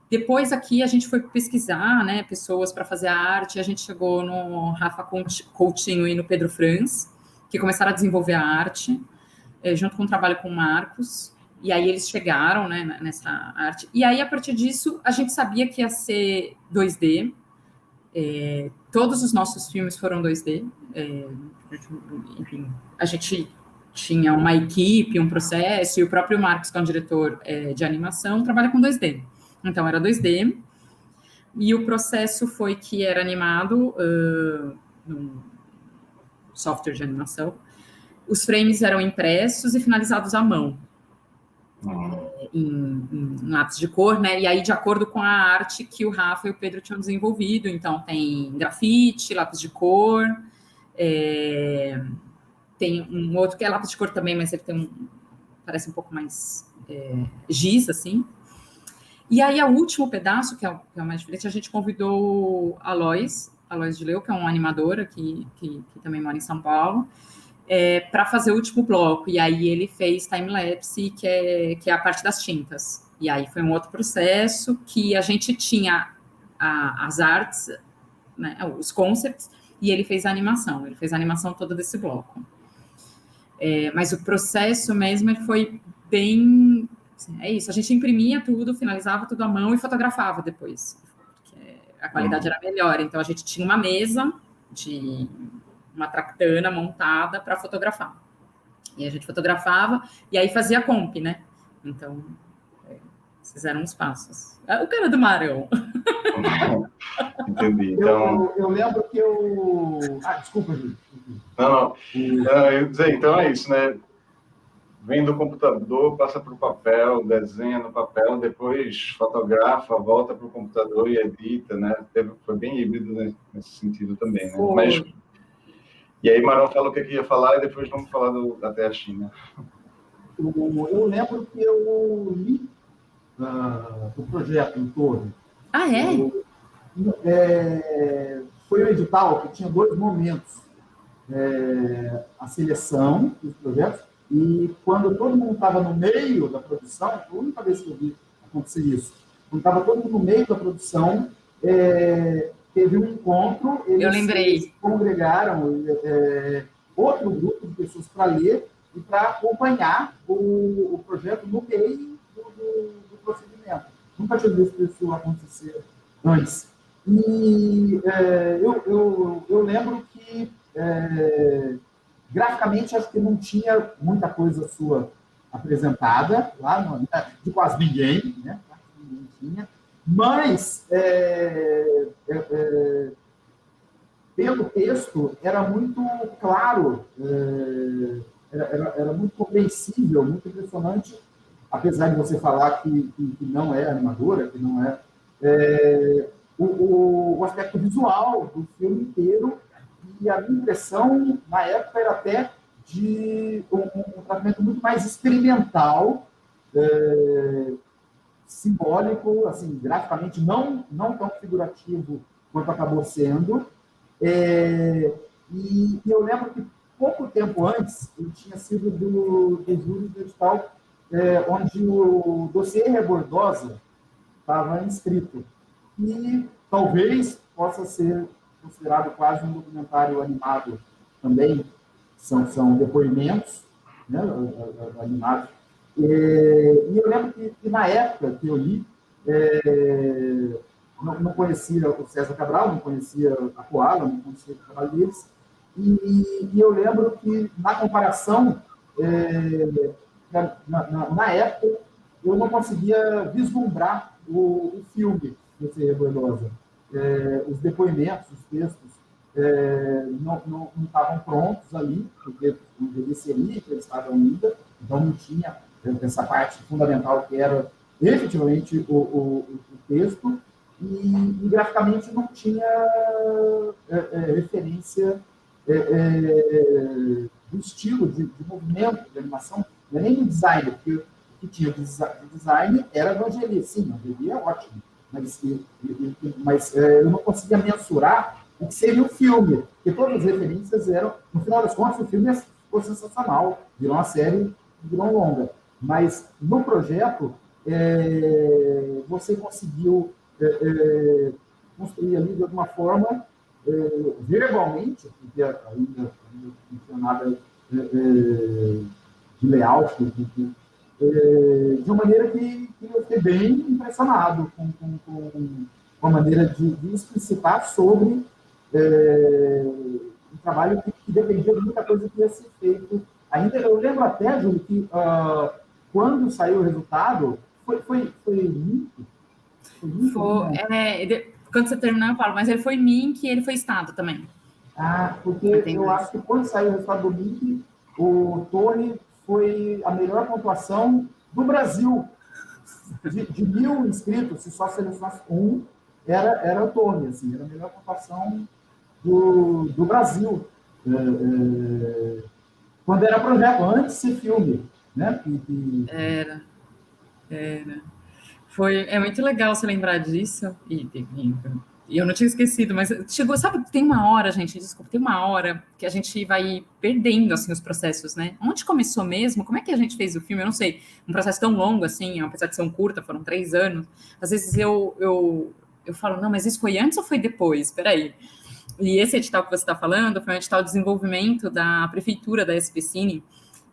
Depois aqui a gente foi pesquisar, né, pessoas para fazer a arte, e a gente chegou no Rafa Coutinho e no Pedro Franz, que começaram a desenvolver a arte, junto com o trabalho com o Marcos. E aí eles chegaram, né, nessa arte. E aí, a partir disso, a gente sabia que ia ser 2D. Todos os nossos filmes foram 2D. Enfim, a gente tinha uma equipe, um processo, e o próprio Marcos, que é um diretor de animação, trabalha com 2D. Então, era 2D. E o processo foi que era animado software de animação. Os frames eram impressos e finalizados à mão, em lápis de cor, né? E aí, de acordo com a arte que o Rafa e o Pedro tinham desenvolvido. Então, tem grafite, lápis de cor, tem um outro que é lápis de cor também, mas ele tem parece um pouco mais giz, assim. E aí, o último pedaço, que é o mais diferente, a gente convidou a Alois de Leu, que é um animador aqui, que também mora em São Paulo, para fazer o último bloco. E aí ele fez time-lapse, que é a parte das tintas. E aí foi um outro processo que a gente tinha as artes, né, os concepts, e ele fez a animação. Ele fez a animação toda desse bloco. Mas o processo mesmo ele foi bem... Assim, é isso, a gente imprimia tudo, finalizava tudo à mão e fotografava depois. Porque a qualidade era melhor. Então, a gente tinha uma mesa de uma tractana montada para fotografar. E a gente fotografava e aí fazia comp, né? Então, esses eram os passos. O cara do Marão.
Entendi. Então...
Eu lembro que eu... desculpa, Júlio.
Não. Eu ia dizer, então é isso, né? Vem do computador, passa para o papel, desenha no papel, depois fotografa, volta para o computador e edita, né? Foi bem híbrido nesse sentido também, né? Mas, e aí Marão falou o que ia falar e depois vamos falar até a China.
Eu lembro que eu li o projeto em todo.
Ah, é?
Foi um edital que tinha 2 momentos. A seleção dos projetos e quando todo mundo estava no meio da produção, foi a única vez que eu vi acontecer isso, quando estava todo mundo no meio da produção, teve um encontro, eles congregaram outro grupo de pessoas para ler e para acompanhar o projeto no meio do procedimento. Nunca tinha visto isso acontecer antes. E eu lembro que graficamente, acho que não tinha muita coisa sua apresentada lá, de quase ninguém, né? Ninguém tinha. Mas, pelo texto, era muito claro, era muito compreensível, muito impressionante, apesar de você falar que não é animadora, que não é... o aspecto visual do filme inteiro. E a minha impressão, na época, era até de um tratamento muito mais experimental, simbólico, assim, graficamente não tão figurativo quanto acabou sendo. E eu lembro que, pouco tempo antes, eu tinha sido do júri do edital, onde o dossiê Rebordosa estava inscrito. E talvez possa ser considerado quase um documentário animado também, são depoimentos, né, animados. E eu lembro que na época que eu li, não conhecia o César Cabral, não conhecia a Koala, não conhecia o trabalho deles, e eu lembro que na comparação, na época, eu não conseguia vislumbrar o filme desse Rebordosa. Os depoimentos, os textos, não estavam prontos ali, porque não devia ser ali, que eles estavam ainda, então não tinha essa parte fundamental que era efetivamente o texto, e graficamente não tinha referência do estilo de movimento, de animação, nem do design, porque o que tinha de design era a Angeli, sim, a Angeli é ótimo. Mas eu não conseguia mensurar o que seria o filme, porque todas as referências eram, no final das contas, o filme ficou sensacional, virou uma série, virou longa. Mas no projeto, você conseguiu construir ali de alguma forma, verbalmente, porque ainda não tinha nada de layout, de uma maneira que eu fiquei bem impressionado com a maneira de explicitar sobre um trabalho que dependia de muita coisa que ia ser feito. Ainda eu lembro até, Júlio, que quando saiu o resultado, foi limpo.
Quando você terminou, eu falo, mas ele foi Mink e ele foi Estado também.
Porque eu acho que quando saiu o resultado do Link, o Tony foi a melhor pontuação do Brasil. De 1.000 inscritos, se só selecionasse um, era o Tony, assim, era a melhor pontuação do Brasil. Quando era projeto, antes de ser filme, né?
Era. É muito legal você lembrar disso. E eu não tinha esquecido, mas chegou, sabe, tem uma hora, gente, desculpa, tem uma hora que a gente vai perdendo, assim, os processos, né? Onde começou mesmo? Como é que a gente fez o filme? Eu não sei, um processo tão longo, assim, apesar de ser um curta, foram 3 anos. Às vezes eu falo, não, mas isso foi antes ou foi depois? Peraí. E esse edital que você está falando foi um edital de desenvolvimento da prefeitura da SP Cine,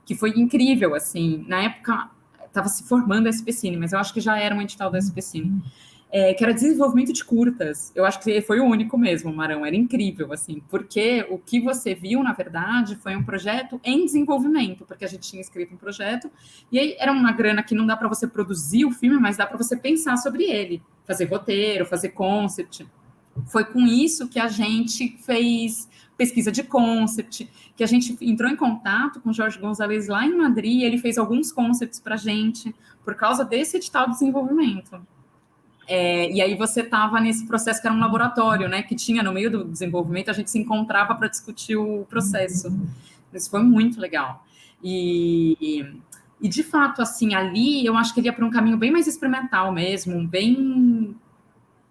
que foi incrível, assim, na época estava se formando a SP Cine, mas eu acho que já era um edital da SP Cine, que era desenvolvimento de curtas. Eu acho que foi o único mesmo, Marão, era incrível, assim, porque o que você viu, na verdade, foi um projeto em desenvolvimento, porque a gente tinha escrito um projeto, e aí era uma grana que não dá para você produzir o filme, mas dá para você pensar sobre ele, fazer roteiro, fazer concept. Foi com isso que a gente fez pesquisa de concept, que a gente entrou em contato com o Jorge Gonzalez lá em Madrid, e ele fez alguns concepts para a gente, por causa desse edital de desenvolvimento. E aí você estava nesse processo que era um laboratório, né, que tinha no meio do desenvolvimento, a gente se encontrava para discutir o processo. Isso foi muito legal. E de fato, assim, ali eu acho que ele ia para um caminho bem mais experimental mesmo, bem...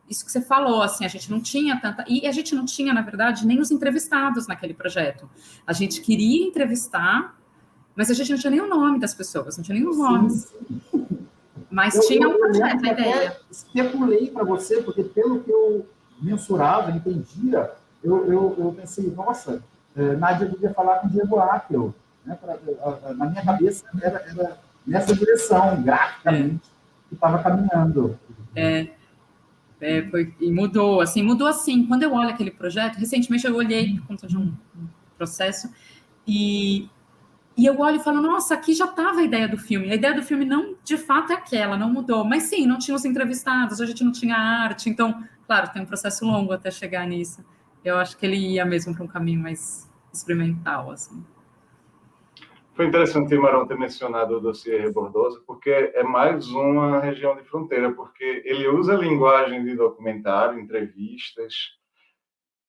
Isso que você falou, assim, a gente não tinha tanta... E a gente não tinha, na verdade, nem os entrevistados naquele projeto. A gente queria entrevistar, mas a gente não tinha nem o nome das pessoas, não tinha nem os nomes. Mas tinha um projeto, a ideia.
Especulei para você, porque pelo que eu mensurava, entendia, eu pensei, nossa, Nádia devia falar com o Diego Apel. Né? Na minha cabeça, era nessa direção, graficamente, que estava caminhando.
E mudou assim. Quando eu olho aquele projeto, recentemente eu olhei por conta de um processo, e eu olho e falo, nossa, aqui já estava a ideia do filme. A ideia do filme não, de fato, é aquela, não mudou. Mas sim, não tinha os entrevistados, a gente não tinha arte. Então, claro, tem um processo longo até chegar nisso. Eu acho que ele ia mesmo para um caminho mais experimental, assim.
Foi interessante o Marão ter mencionado o dossiê Rebordosa, porque é mais uma região de fronteira, porque ele usa a linguagem de documentário, entrevistas,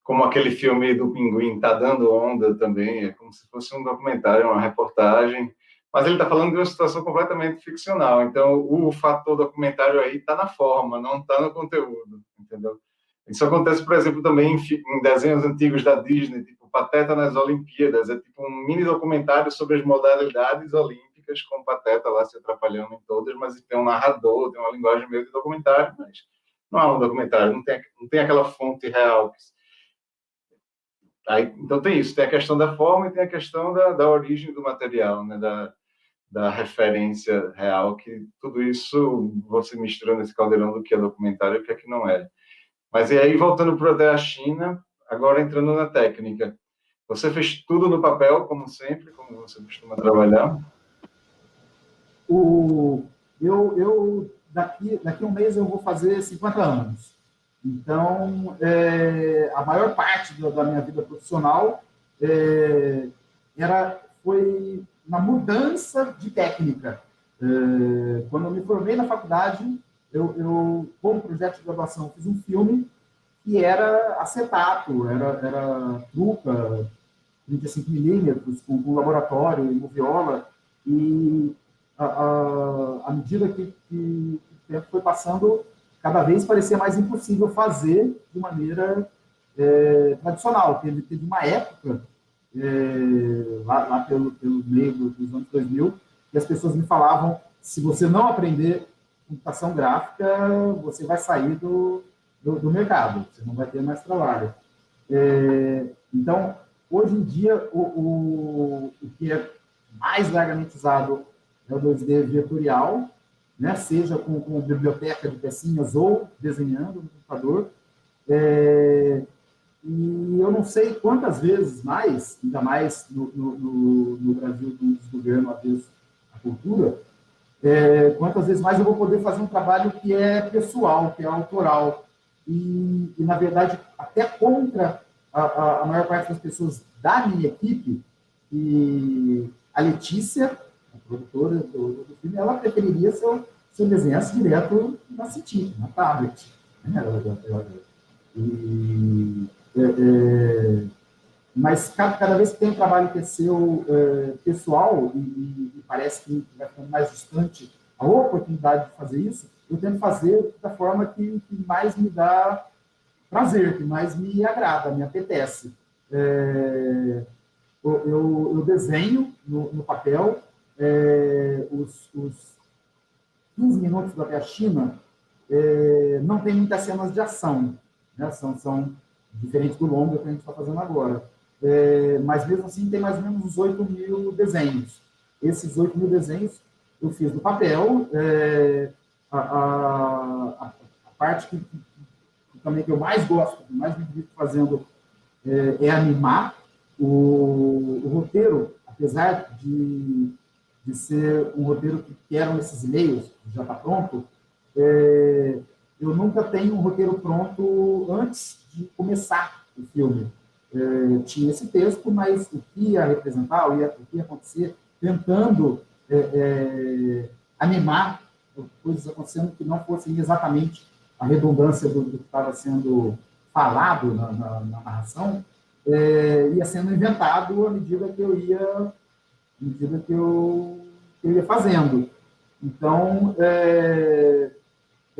como aquele filme do Pinguim, Tá Dando Onda também, é como se fosse um documentário, uma reportagem, mas ele está falando de uma situação completamente ficcional, então o fator documentário aí está na forma, não está no conteúdo, entendeu? Isso acontece, por exemplo, também em desenhos antigos da Disney, tipo Pateta nas Olimpíadas, é tipo um mini documentário sobre as modalidades olímpicas, com o Pateta lá se atrapalhando em todas, mas tem um narrador, tem uma linguagem meio de documentário, mas não é um documentário, não tem aquela fonte real. Aí, então tem isso, tem a questão da forma e tem a questão da origem do material, né, da referência real, que tudo isso você mistura nesse caldeirão do que é documentário e o que é que não é. Mas e aí, voltando para a China, agora entrando na técnica. Você fez tudo no papel, como sempre, como você costuma trabalhar?
Daqui a um mês eu vou fazer 50 anos. Então, a maior parte da minha vida profissional foi na mudança de técnica. Quando eu me formei na faculdade, como projeto de graduação, fiz um filme que era acetato, era truca, 35mm, com laboratório, moviola, e à medida que o tempo foi passando, cada vez parecia mais impossível fazer de maneira tradicional. Teve uma época, lá pelo meio dos anos 2000, que as pessoas me falavam, se você não aprender computação gráfica, você vai sair do mercado, você não vai ter mais trabalho. Então, hoje em dia, o que é mais largamente usado é o 2D vetorial, né? Seja com biblioteca de pecinhas ou desenhando no computador. E eu não sei quantas vezes mais, ainda mais no Brasil, do desgoverno avesso à cultura, quantas vezes mais eu vou poder fazer um trabalho que é pessoal, que é autoral, e na verdade, até contra a maior parte das pessoas da minha equipe, e a Letícia, a produtora do filme, ela preferiria se eu desenhasse direto na CITIC, na tablet. Né? Mas cada vez que tem um trabalho que é seu pessoal, e parece que vai ficando mais distante a oportunidade de fazer isso, eu tento fazer da forma que mais me dá prazer, que mais me agrada, me apetece. Eu desenho no papel os 15 minutos da Até a China, não tem muitas cenas de ação, né? São diferentes do longa que a gente está fazendo agora. Mas mesmo assim tem mais ou menos uns 8.000 desenhos. Esses 8.000 desenhos eu fiz no papel. A parte que também que eu mais gosto, que mais me divirto fazendo, é animar. O roteiro, apesar de ser um roteiro que eram esses e-mails, que já está pronto, eu nunca tenho um roteiro pronto antes de começar o filme. Tinha esse texto, mas o que ia representar, o que ia acontecer, tentando animar coisas acontecendo que não fossem exatamente a redundância do que estava sendo falado na narração, ia sendo inventado à medida que eu ia fazendo. Então, é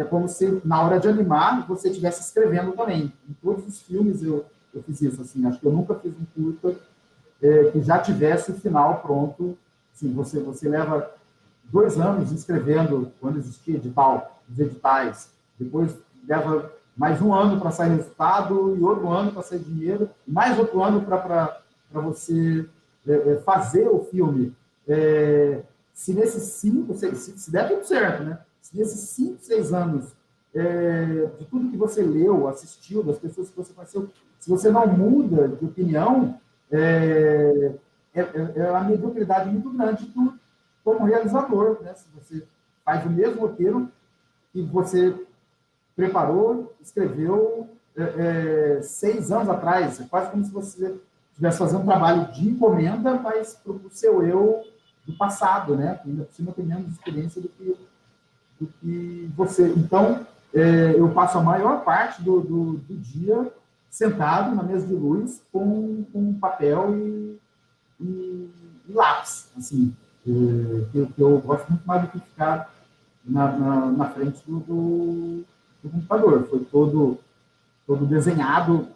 como se, na hora de animar, você estivesse escrevendo também. Em todos os filmes eu fiz isso. Assim, acho que eu nunca fiz um curta que já tivesse o final pronto. Assim, você leva 2 anos escrevendo, quando existia edital, os editais. Depois leva mais 1 ano para sair resultado, e outro ano para sair dinheiro, e mais outro ano para você fazer o filme. Se nesses 5, 6, se der tudo certo, né? Se nesses 5, 6 anos, de tudo que você leu, assistiu, das pessoas que você conheceu, se você não muda de opinião, é uma mediocridade muito grande como realizador, né? Se você faz o mesmo roteiro que você preparou, escreveu 6 anos atrás, é quase como se você estivesse fazendo um trabalho de encomenda, mas para o seu eu do passado, né? Que ainda por cima tem menos experiência do que você. Então, eu passo a maior parte do dia sentado na mesa de luz com papel e lápis, assim, que eu gosto muito mais do que ficar na frente do computador. Foi todo desenhado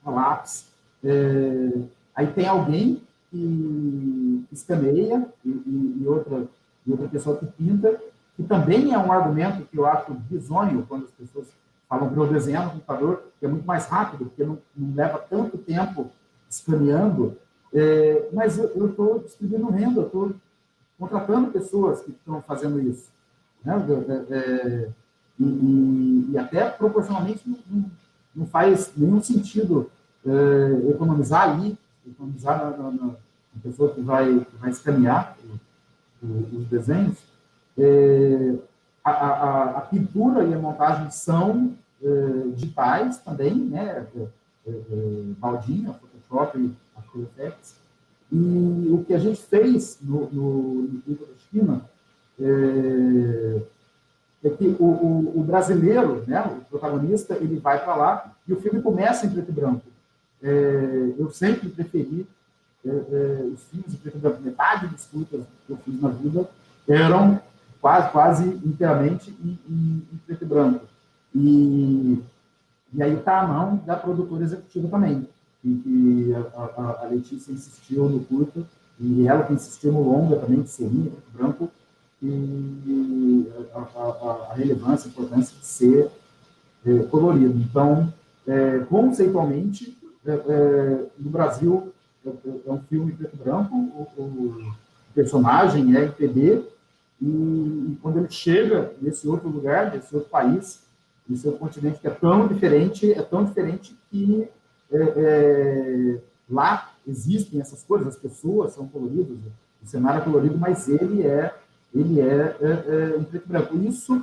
a lápis. Aí tem alguém que escaneia e outra pessoa que pinta, que também é um argumento que eu acho bizonho quando as pessoas falam para eu desenhar no computador, que é muito mais rápido, porque não leva tanto tempo escaneando, mas eu estou distribuindo renda, eu estou contratando pessoas que estão fazendo isso. Né? E até proporcionalmente não faz nenhum sentido economizar na pessoa que vai escanear os desenhos. A pintura e a montagem são digitais também, né? Baldinha, Photoshop e After Effects. E o que a gente fez no Pintura da China é que o brasileiro, né, o protagonista, ele vai para lá e o filme começa em preto e branco. Eu sempre preferi os filmes em preto e branco. Metade dos curtas que eu fiz na vida eram quase inteiramente em preto e branco. E aí está a mão da produtora executiva também, que a Letícia insistiu no curta, e ela que insistiu no longa também, que seria em preto e branco, e a relevância, a importância de ser colorido. Então, conceitualmente, no Brasil, é um filme preto e branco, o personagem é em 3D, e quando ele chega nesse outro lugar, nesse outro país, nesse outro continente que é tão diferente que lá existem essas coisas, as pessoas são coloridas, o cenário é colorido, mas ele é em preto e branco. Isso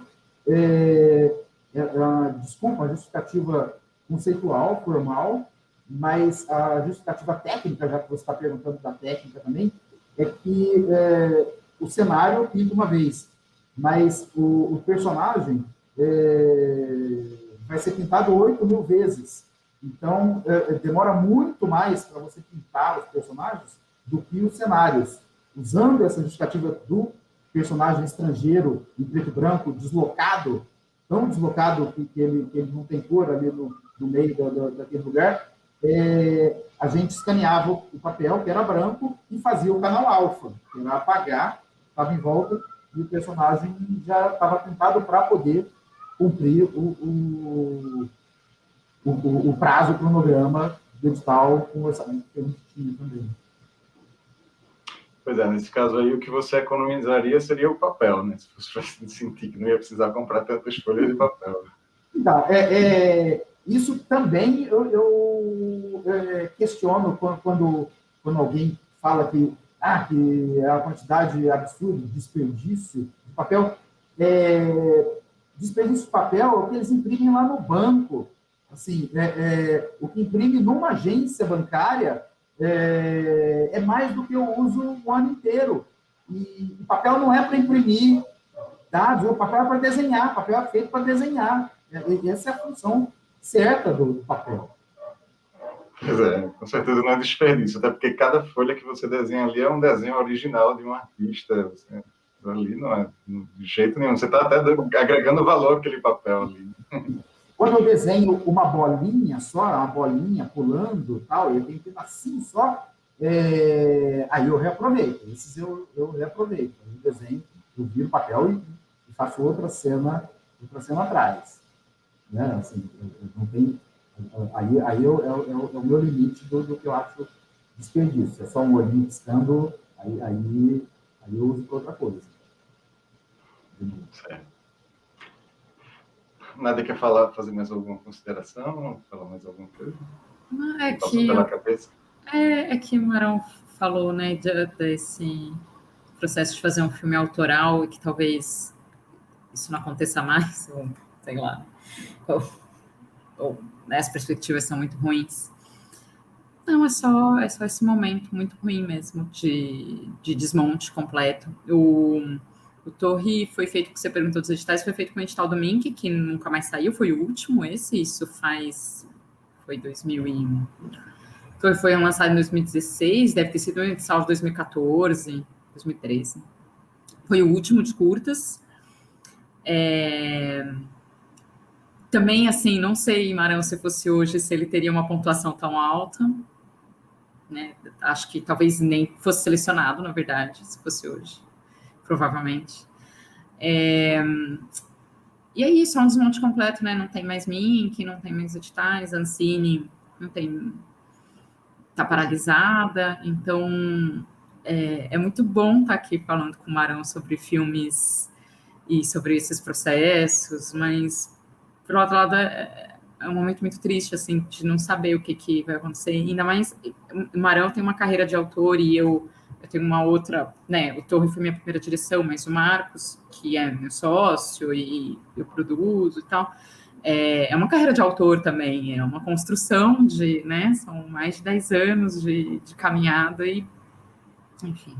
desculpa, uma justificativa conceitual, formal, mas a justificativa técnica, já que você está perguntando da técnica também, é que o cenário pinta uma vez, mas o personagem vai ser pintado 8.000 vezes. Então, demora muito mais para você pintar os personagens do que os cenários. Usando essa justificativa do personagem estrangeiro, em preto e branco, deslocado, tão deslocado que ele não tem cor ali no meio daquele lugar, a gente escaneava o papel, que era branco, e fazia o canal alfa, que era apagar, estava em volta, e o personagem já estava pintado para poder cumprir o prazo, o cronograma do edital com o orçamento que a gente tinha também.
Pois é, nesse caso aí, o que você economizaria seria o papel, né? Se fosse sentir que não ia precisar comprar tantas folhas de papel.
Então, isso também eu questiono quando alguém fala que é uma quantidade absurda de desperdício de papel. Desperdício de papel é o que eles imprimem lá no banco. Assim, o que imprime numa agência bancária é mais do que eu uso o ano inteiro. E o papel não é para imprimir dados, o papel é para desenhar, o papel é feito para desenhar. Essa é a função certa do papel.
Pois é, com certeza não é desperdício, até porque cada folha que você desenha ali é um desenho original de um artista. Ali não é de jeito nenhum. Você está até agregando valor àquele papel ali.
Quando eu desenho uma bolinha só, uma bolinha pulando, tal, eu tenho que assim só, aí eu reaproveito. Esses eu reaproveito. Eu desenho, eu viro o papel e faço outra cena atrás. Né? Assim, eu não tenho... Aí é o meu limite do que eu acho desperdício. É só um olhinho piscando, aí eu uso para outra coisa.
Certo. Nada quer fazer mais alguma consideração? Falar mais alguma coisa?
Não,
Passou pela cabeça?
Que o Marão falou, né, desse processo de fazer um filme autoral e que talvez isso não aconteça mais, ou sei lá, ou né, as perspectivas são muito ruins. Não, é só esse momento muito ruim mesmo de desmonte completo. O Torre foi feito, que você perguntou dos editais, foi feito com o edital do Mink, que nunca mais saiu, foi o último isso foi 2000 e... Então, foi lançado em 2016, deve ter sido um edital de 2014, 2013. Foi o último de curtas. Também, assim, não sei, Marão, se fosse hoje, se ele teria uma pontuação tão alta. Né? Acho que talvez nem fosse selecionado, na verdade, se fosse hoje. Provavelmente. E é isso, é um desmonte completo, né? Não tem mais Mink, não tem mais editais, a Ancine não tem... Está paralisada, então é muito bom estar aqui falando com o Marão sobre filmes e sobre esses processos, mas, por outro lado, é um momento muito triste, assim, de não saber o que vai acontecer, ainda mais, o Marão tem uma carreira de autor e eu tenho uma outra, né, o Torre foi minha primeira direção, mas o Marcos, que é meu sócio e eu produzo e tal, é uma carreira de autor também, é uma construção né, são mais de 10 anos de caminhada e, enfim,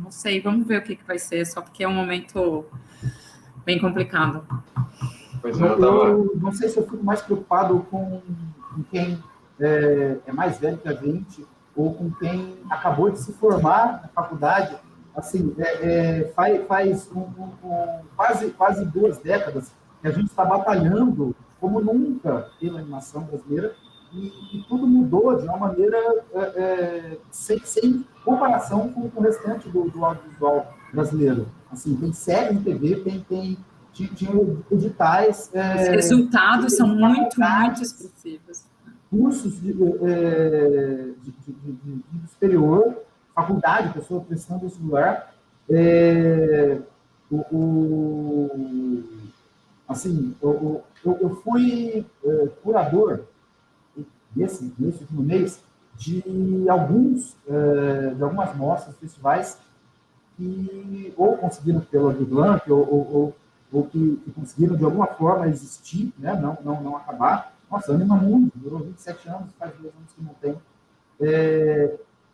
não sei, vamos ver o que vai ser, só porque é um momento bem complicado.
Pois eu não sei se eu fico mais preocupado com quem é mais velho que a gente ou com quem acabou de se formar na faculdade. Assim, faz quase 2 décadas que a gente está batalhando como nunca pela animação brasileira e tudo mudou de uma maneira sem comparação com o restante do audiovisual brasileiro. Assim, tem série em TV, tinha editais...
Os resultados são muito expressivos.
Cursos de superior, faculdade, pessoa prestando vestibular. Assim, eu fui curador nesse último mês de algumas mostras, festivais que ou conseguiram pelo Blanc ou que conseguiram de alguma forma existir, né? não acabar, Nossa, Anima Mundi, durou 27 anos, faz 2 anos que não tem.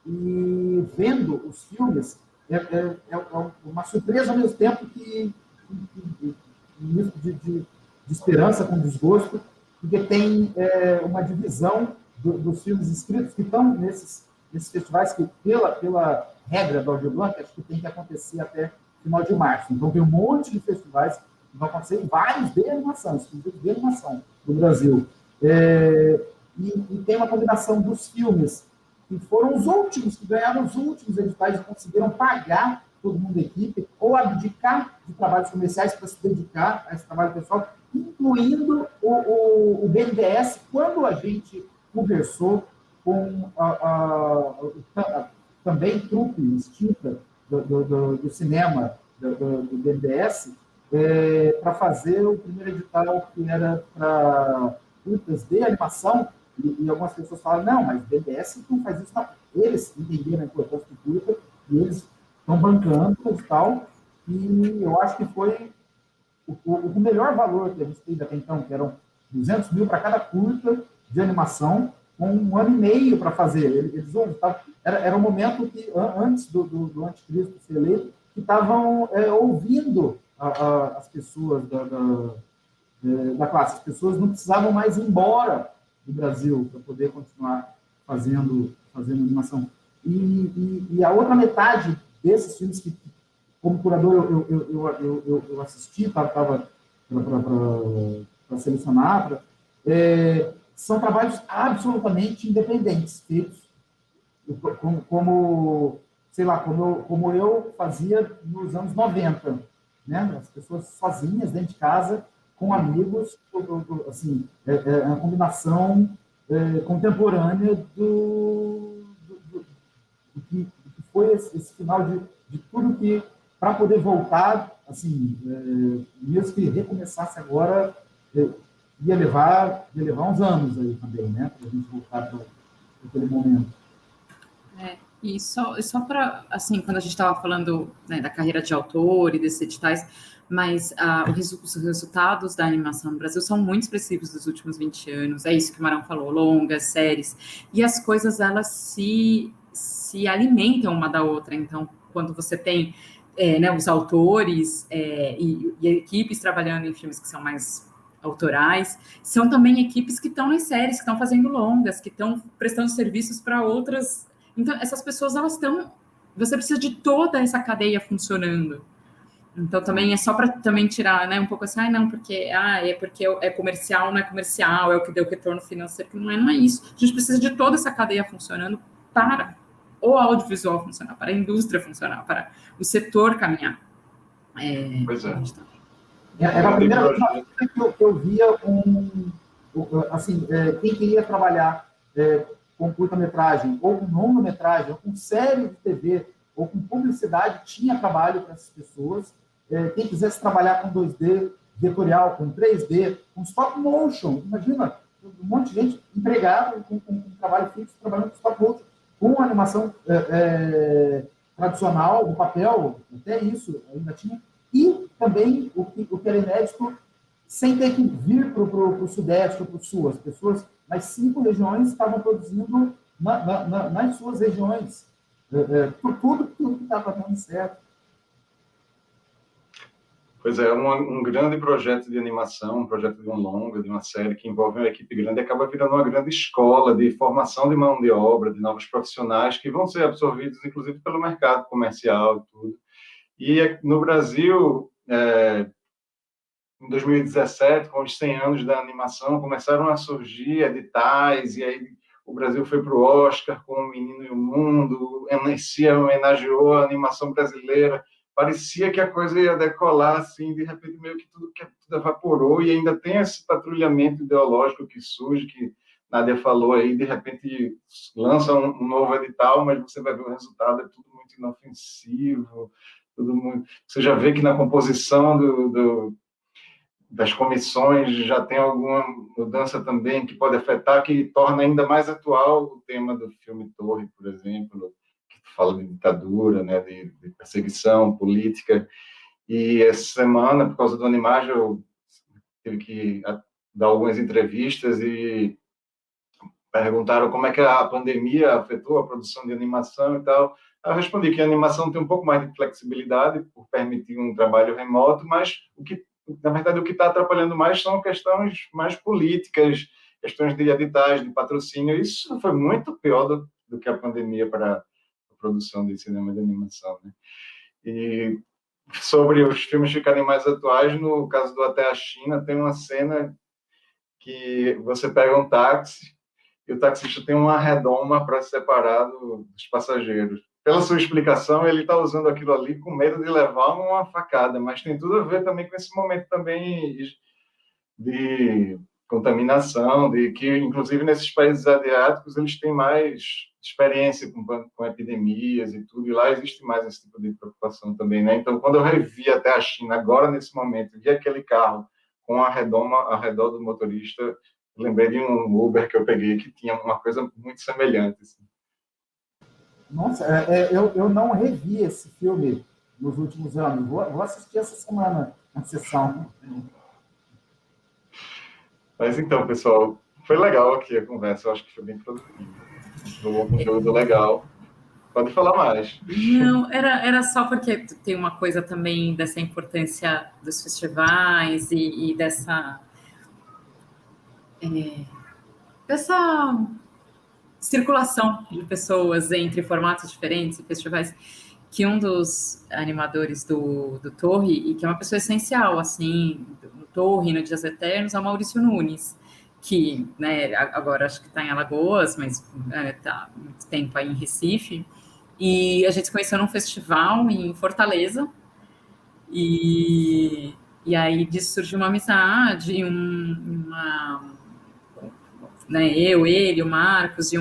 E vendo os filmes, é uma surpresa ao mesmo tempo que de esperança com desgosto, porque tem uma divisão dos filmes inscritos que estão nesses festivais que, pela regra do Aldir Blanc, acho que tem que acontecer até final de março. Então, tem um monte de festivais que vão acontecer, vários de animação, exclusivos de animação do Brasil. E tem uma combinação dos filmes que foram os últimos, que ganharam os últimos editais e conseguiram pagar todo mundo da equipe, ou abdicar de trabalhos comerciais para se dedicar a esse trabalho pessoal, incluindo o BNDES, quando a gente conversou com também trupe extinta do cinema do BNDES, para fazer o primeiro edital que era para curtas de animação, e algumas pessoas falam, não, mas o BNDES não faz isso, não. Eles entenderam a importância do curta, e eles estão bancando e tal, e eu acho que foi o melhor valor que a gente teve até então, que eram 200 mil para cada curta de animação, com 1 ano e meio para fazer. Eles era um momento que, antes do anticristo ser eleito, que estavam ouvindo as pessoas da classe. As pessoas não precisavam mais ir embora do Brasil para poder continuar fazendo animação. E a outra metade desses filmes que, como curador, eu assisti, estava para selecionar, são trabalhos absolutamente independentes, feitos como eu fazia nos anos 90, né? As pessoas sozinhas, dentro de casa, com amigos, assim, uma combinação contemporânea do que foi esse final de tudo que, para poder voltar, assim, mesmo que recomeçasse agora, ia levar uns anos aí também, né, para a gente voltar para aquele momento.
E só para, assim, quando a gente estava falando, né, da carreira de autor e desses editais, mas os resultados da animação no Brasil são muito expressivos dos últimos 20 anos, é isso que o Marão falou, longas, séries, e as coisas, elas se alimentam uma da outra. Então, quando você tem né, os autores e equipes trabalhando em filmes que são mais autorais, são também equipes que estão nas séries, que estão fazendo longas, que estão prestando serviços para outras. Então, essas pessoas, elas estão... Você precisa de toda essa cadeia funcionando. Então, também é só para também tirar, né, um pouco assim, não, porque é comercial, não é comercial, é o que deu retorno financeiro, que não é isso. A gente precisa de toda essa cadeia funcionando para o audiovisual funcionar, para a indústria funcionar, para o setor caminhar.
Pois é.
Era a primeira vez que eu via assim, quem queria trabalhar com curta-metragem, ou com longa-metragem, ou com série de TV, ou com publicidade, tinha trabalho para essas pessoas. Quem quisesse trabalhar com 2D vetorial, com 3D, com stop motion, imagina, um monte de gente empregada com trabalho fixo, trabalhando com stop motion, com animação tradicional, do papel, até isso ainda tinha, e também o que era inédito, sem ter que vir para o Sudeste ou para o Sul. As pessoas nas 5 regiões estavam produzindo nas suas regiões, por tudo que estava dando certo.
Pois é, um grande projeto de animação, um projeto de um longa, de uma série que envolve uma equipe grande, acaba virando uma grande escola de formação de mão de obra, de novos profissionais que vão ser absorvidos, inclusive, pelo mercado comercial e tudo. E no Brasil, em 2017, com os 100 anos da animação, começaram a surgir editais, e aí o Brasil foi para o Oscar com O Menino e o Mundo, homenageou a animação brasileira. Parecia que a coisa ia decolar, assim, de repente, meio que tudo evaporou, e ainda tem esse patrulhamento ideológico que surge, que Nádia falou aí, de repente lança um novo edital, mas você vai ver o resultado, é tudo muito inofensivo, você já vê que na composição das comissões já tem alguma mudança também que pode afetar, que torna ainda mais atual o tema do filme Torre, por exemplo, que fala de ditadura, né, de perseguição política. E essa semana, por causa do Animagem, eu tive que dar algumas entrevistas e perguntaram como é que a pandemia afetou a produção de animação e tal. Eu respondi que a animação tem um pouco mais de flexibilidade por permitir um trabalho remoto, mas na verdade, o que está atrapalhando mais são questões mais políticas, questões de editais, de patrocínio. Isso foi muito pior do que a pandemia para a produção de cinema e de animação, né? E sobre os filmes ficarem mais atuais, no caso do Até a China, tem uma cena que você pega um táxi e o taxista tem uma redoma para separar dos passageiros. Pela sua explicação, ele está usando aquilo ali com medo de levar uma facada, mas tem tudo a ver também com esse momento também de contaminação, de que, inclusive, nesses países asiáticos, eles têm mais experiência com epidemias e tudo, e lá existe mais esse tipo de preocupação também, né? Então, quando eu revi Até a China, agora, nesse momento, vi aquele carro com a redoma ao redor do motorista, lembrei de um Uber que eu peguei que tinha uma coisa muito semelhante. Assim.
Nossa, eu não revi esse filme nos últimos anos. Vou assistir essa semana na sessão.
Mas então, pessoal, foi legal aqui a conversa. Eu acho que foi bem produtivo. Um conteúdo legal. Pode falar mais.
Não, era só porque tem uma coisa também dessa importância dos festivais e dessa circulação de pessoas entre formatos diferentes e festivais, que um dos animadores do Torre, e que é uma pessoa essencial, assim, no Torre, no Dias Eternos, é o Maurício Nunes, que, né, agora acho que está em Alagoas, mas está há muito tempo aí em Recife, e a gente se conheceu num festival em Fortaleza, e aí disso surgiu uma amizade, né, ele, o Marcos, e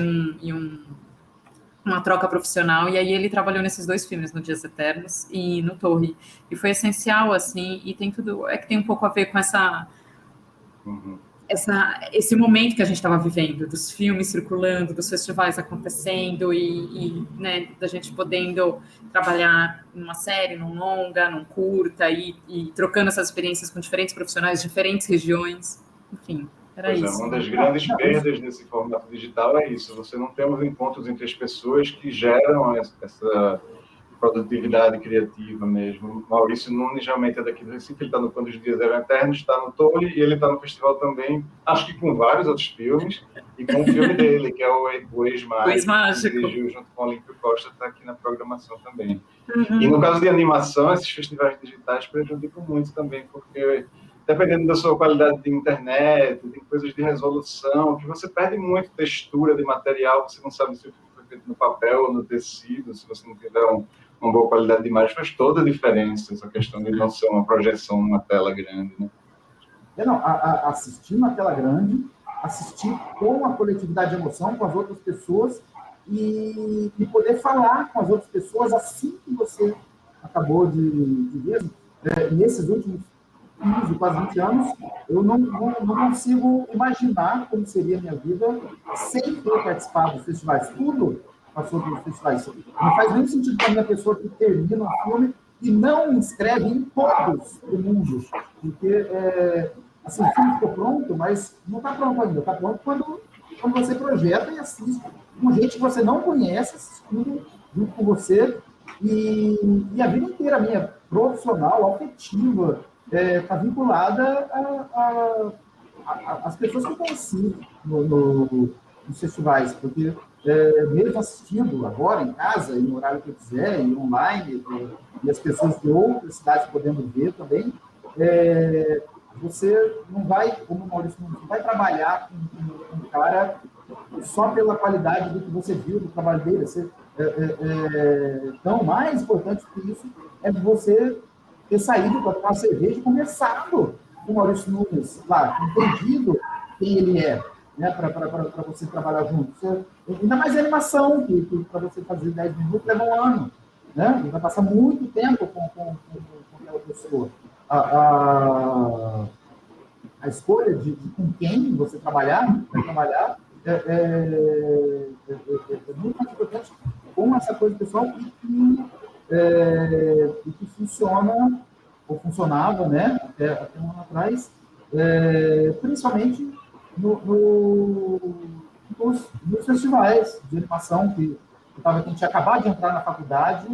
uma troca profissional, e aí ele trabalhou nesses 2 filmes, no Dias Eternos e no Torre, e foi essencial, assim, e tem tudo, que tem um pouco a ver com esse momento que a gente estava vivendo, dos filmes circulando, dos festivais acontecendo, e né, da gente podendo trabalhar numa série, num longa, num curta, e trocando essas experiências com diferentes profissionais, diferentes regiões, enfim. Era
Pois
isso.
Uma das grandes perdas desse formato digital é isso. Você não tem os encontros entre as pessoas que geram essa produtividade criativa mesmo. Maurício Nunes realmente é daqui do Recife, ele está no Quando os Dias Eram Eternos, está no Torre, e ele está no festival também, acho que com vários outros filmes, e com o filme dele, que é o Ex-Mágico, que dirigiu junto com o Olímpio Costa, está aqui na programação também. Uhum. E no caso de animação, esses festivais digitais prejudicam muito também, porque dependendo da sua qualidade de internet, tem coisas de resolução, que você perde muito textura de material, você não sabe se foi feito no papel ou no tecido, se você não tiver uma boa qualidade de imagem, faz toda a diferença, essa questão de não ser uma projeção numa tela grande, né?
Assistir na tela grande, assistir com a coletividade de emoção, com as outras pessoas, e poder falar com as outras pessoas assim que você acabou de ver. Nesses últimos 15, quase 20 anos, eu não consigo imaginar como seria a minha vida sem ter participado dos festivais. Tudo passou pelos festivais. Não faz nenhum sentido para a minha pessoa que termina um filme e não inscreve em todos do mundo. Porque, assim, o filme ficou pronto, mas não está pronto ainda. Está pronto quando você projeta e assiste com gente que você não conhece, assistindo junto com você. E a vida inteira minha, profissional, afetiva, está vinculada às pessoas que eu conheci nos festivais, porque mesmo assistindo agora em casa, no horário que eu quiser, e online, e as pessoas de outras cidades podendo ver também, você não vai, como o Maurício, não vai trabalhar com um cara só pela qualidade do que você viu do trabalho dele. Então, mais importante que isso é você ter saído para tomar uma cerveja e conversado com o Maurício Nunes lá, entendido quem ele é, né, para você trabalhar junto. Ainda mais a animação, que para você fazer 10 minutos leva um ano, né? Você vai passar muito tempo com aquela pessoa. A escolha de com quem você vai trabalhar, é muito mais importante com essa coisa pessoal e que funciona, ou funcionava, né, até um ano atrás, principalmente nos festivais de animação, que a gente tinha acabado de entrar na faculdade,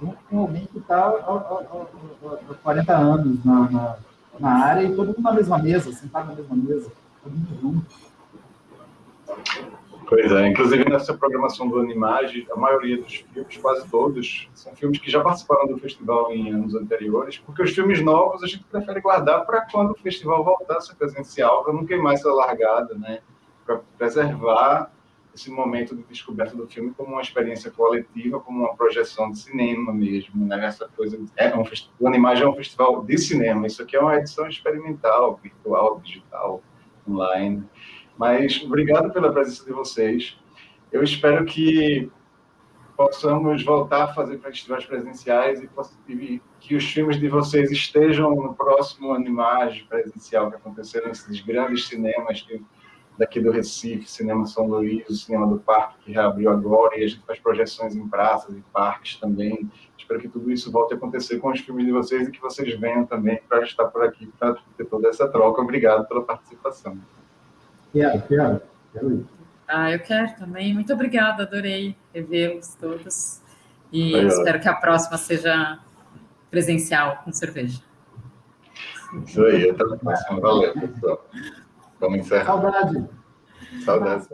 junto com alguém que está há 40 anos na área, e todo mundo na mesma mesa, sentado na mesma mesa, todo mundo junto.
Pois é, inclusive nessa programação do Animage, a maioria dos filmes, quase todos, são filmes que já participaram do festival em anos anteriores, porque os filmes novos a gente prefere guardar para quando o festival voltar a ser presencial, para não queimar essa largada, né? Para preservar esse momento de descoberta do filme como uma experiência coletiva, como uma projeção de cinema mesmo, né? Essa coisa, o Animage é um festival de cinema, isso aqui é uma edição experimental, virtual, digital, online. Mas obrigado pela presença de vocês. Eu espero que possamos voltar a fazer festivais presenciais e que os filmes de vocês estejam no próximo Animage presencial que acontecer nesses grandes cinemas daqui do Recife, Cinema São Luís, o Cinema do Parque, que reabriu agora, e a gente faz projeções em praças e parques também. Espero que tudo isso volte a acontecer com os filmes de vocês e que vocês venham também para estar por aqui, para ter toda essa troca. Obrigado pela participação.
Quero ir.
Eu quero também. Muito obrigada, adorei revê-los todos. E espero que a próxima seja presencial, com cerveja.
Isso aí, até a próxima. Valeu, pessoal. Vamos encerrar.
Saudade.
Saudades.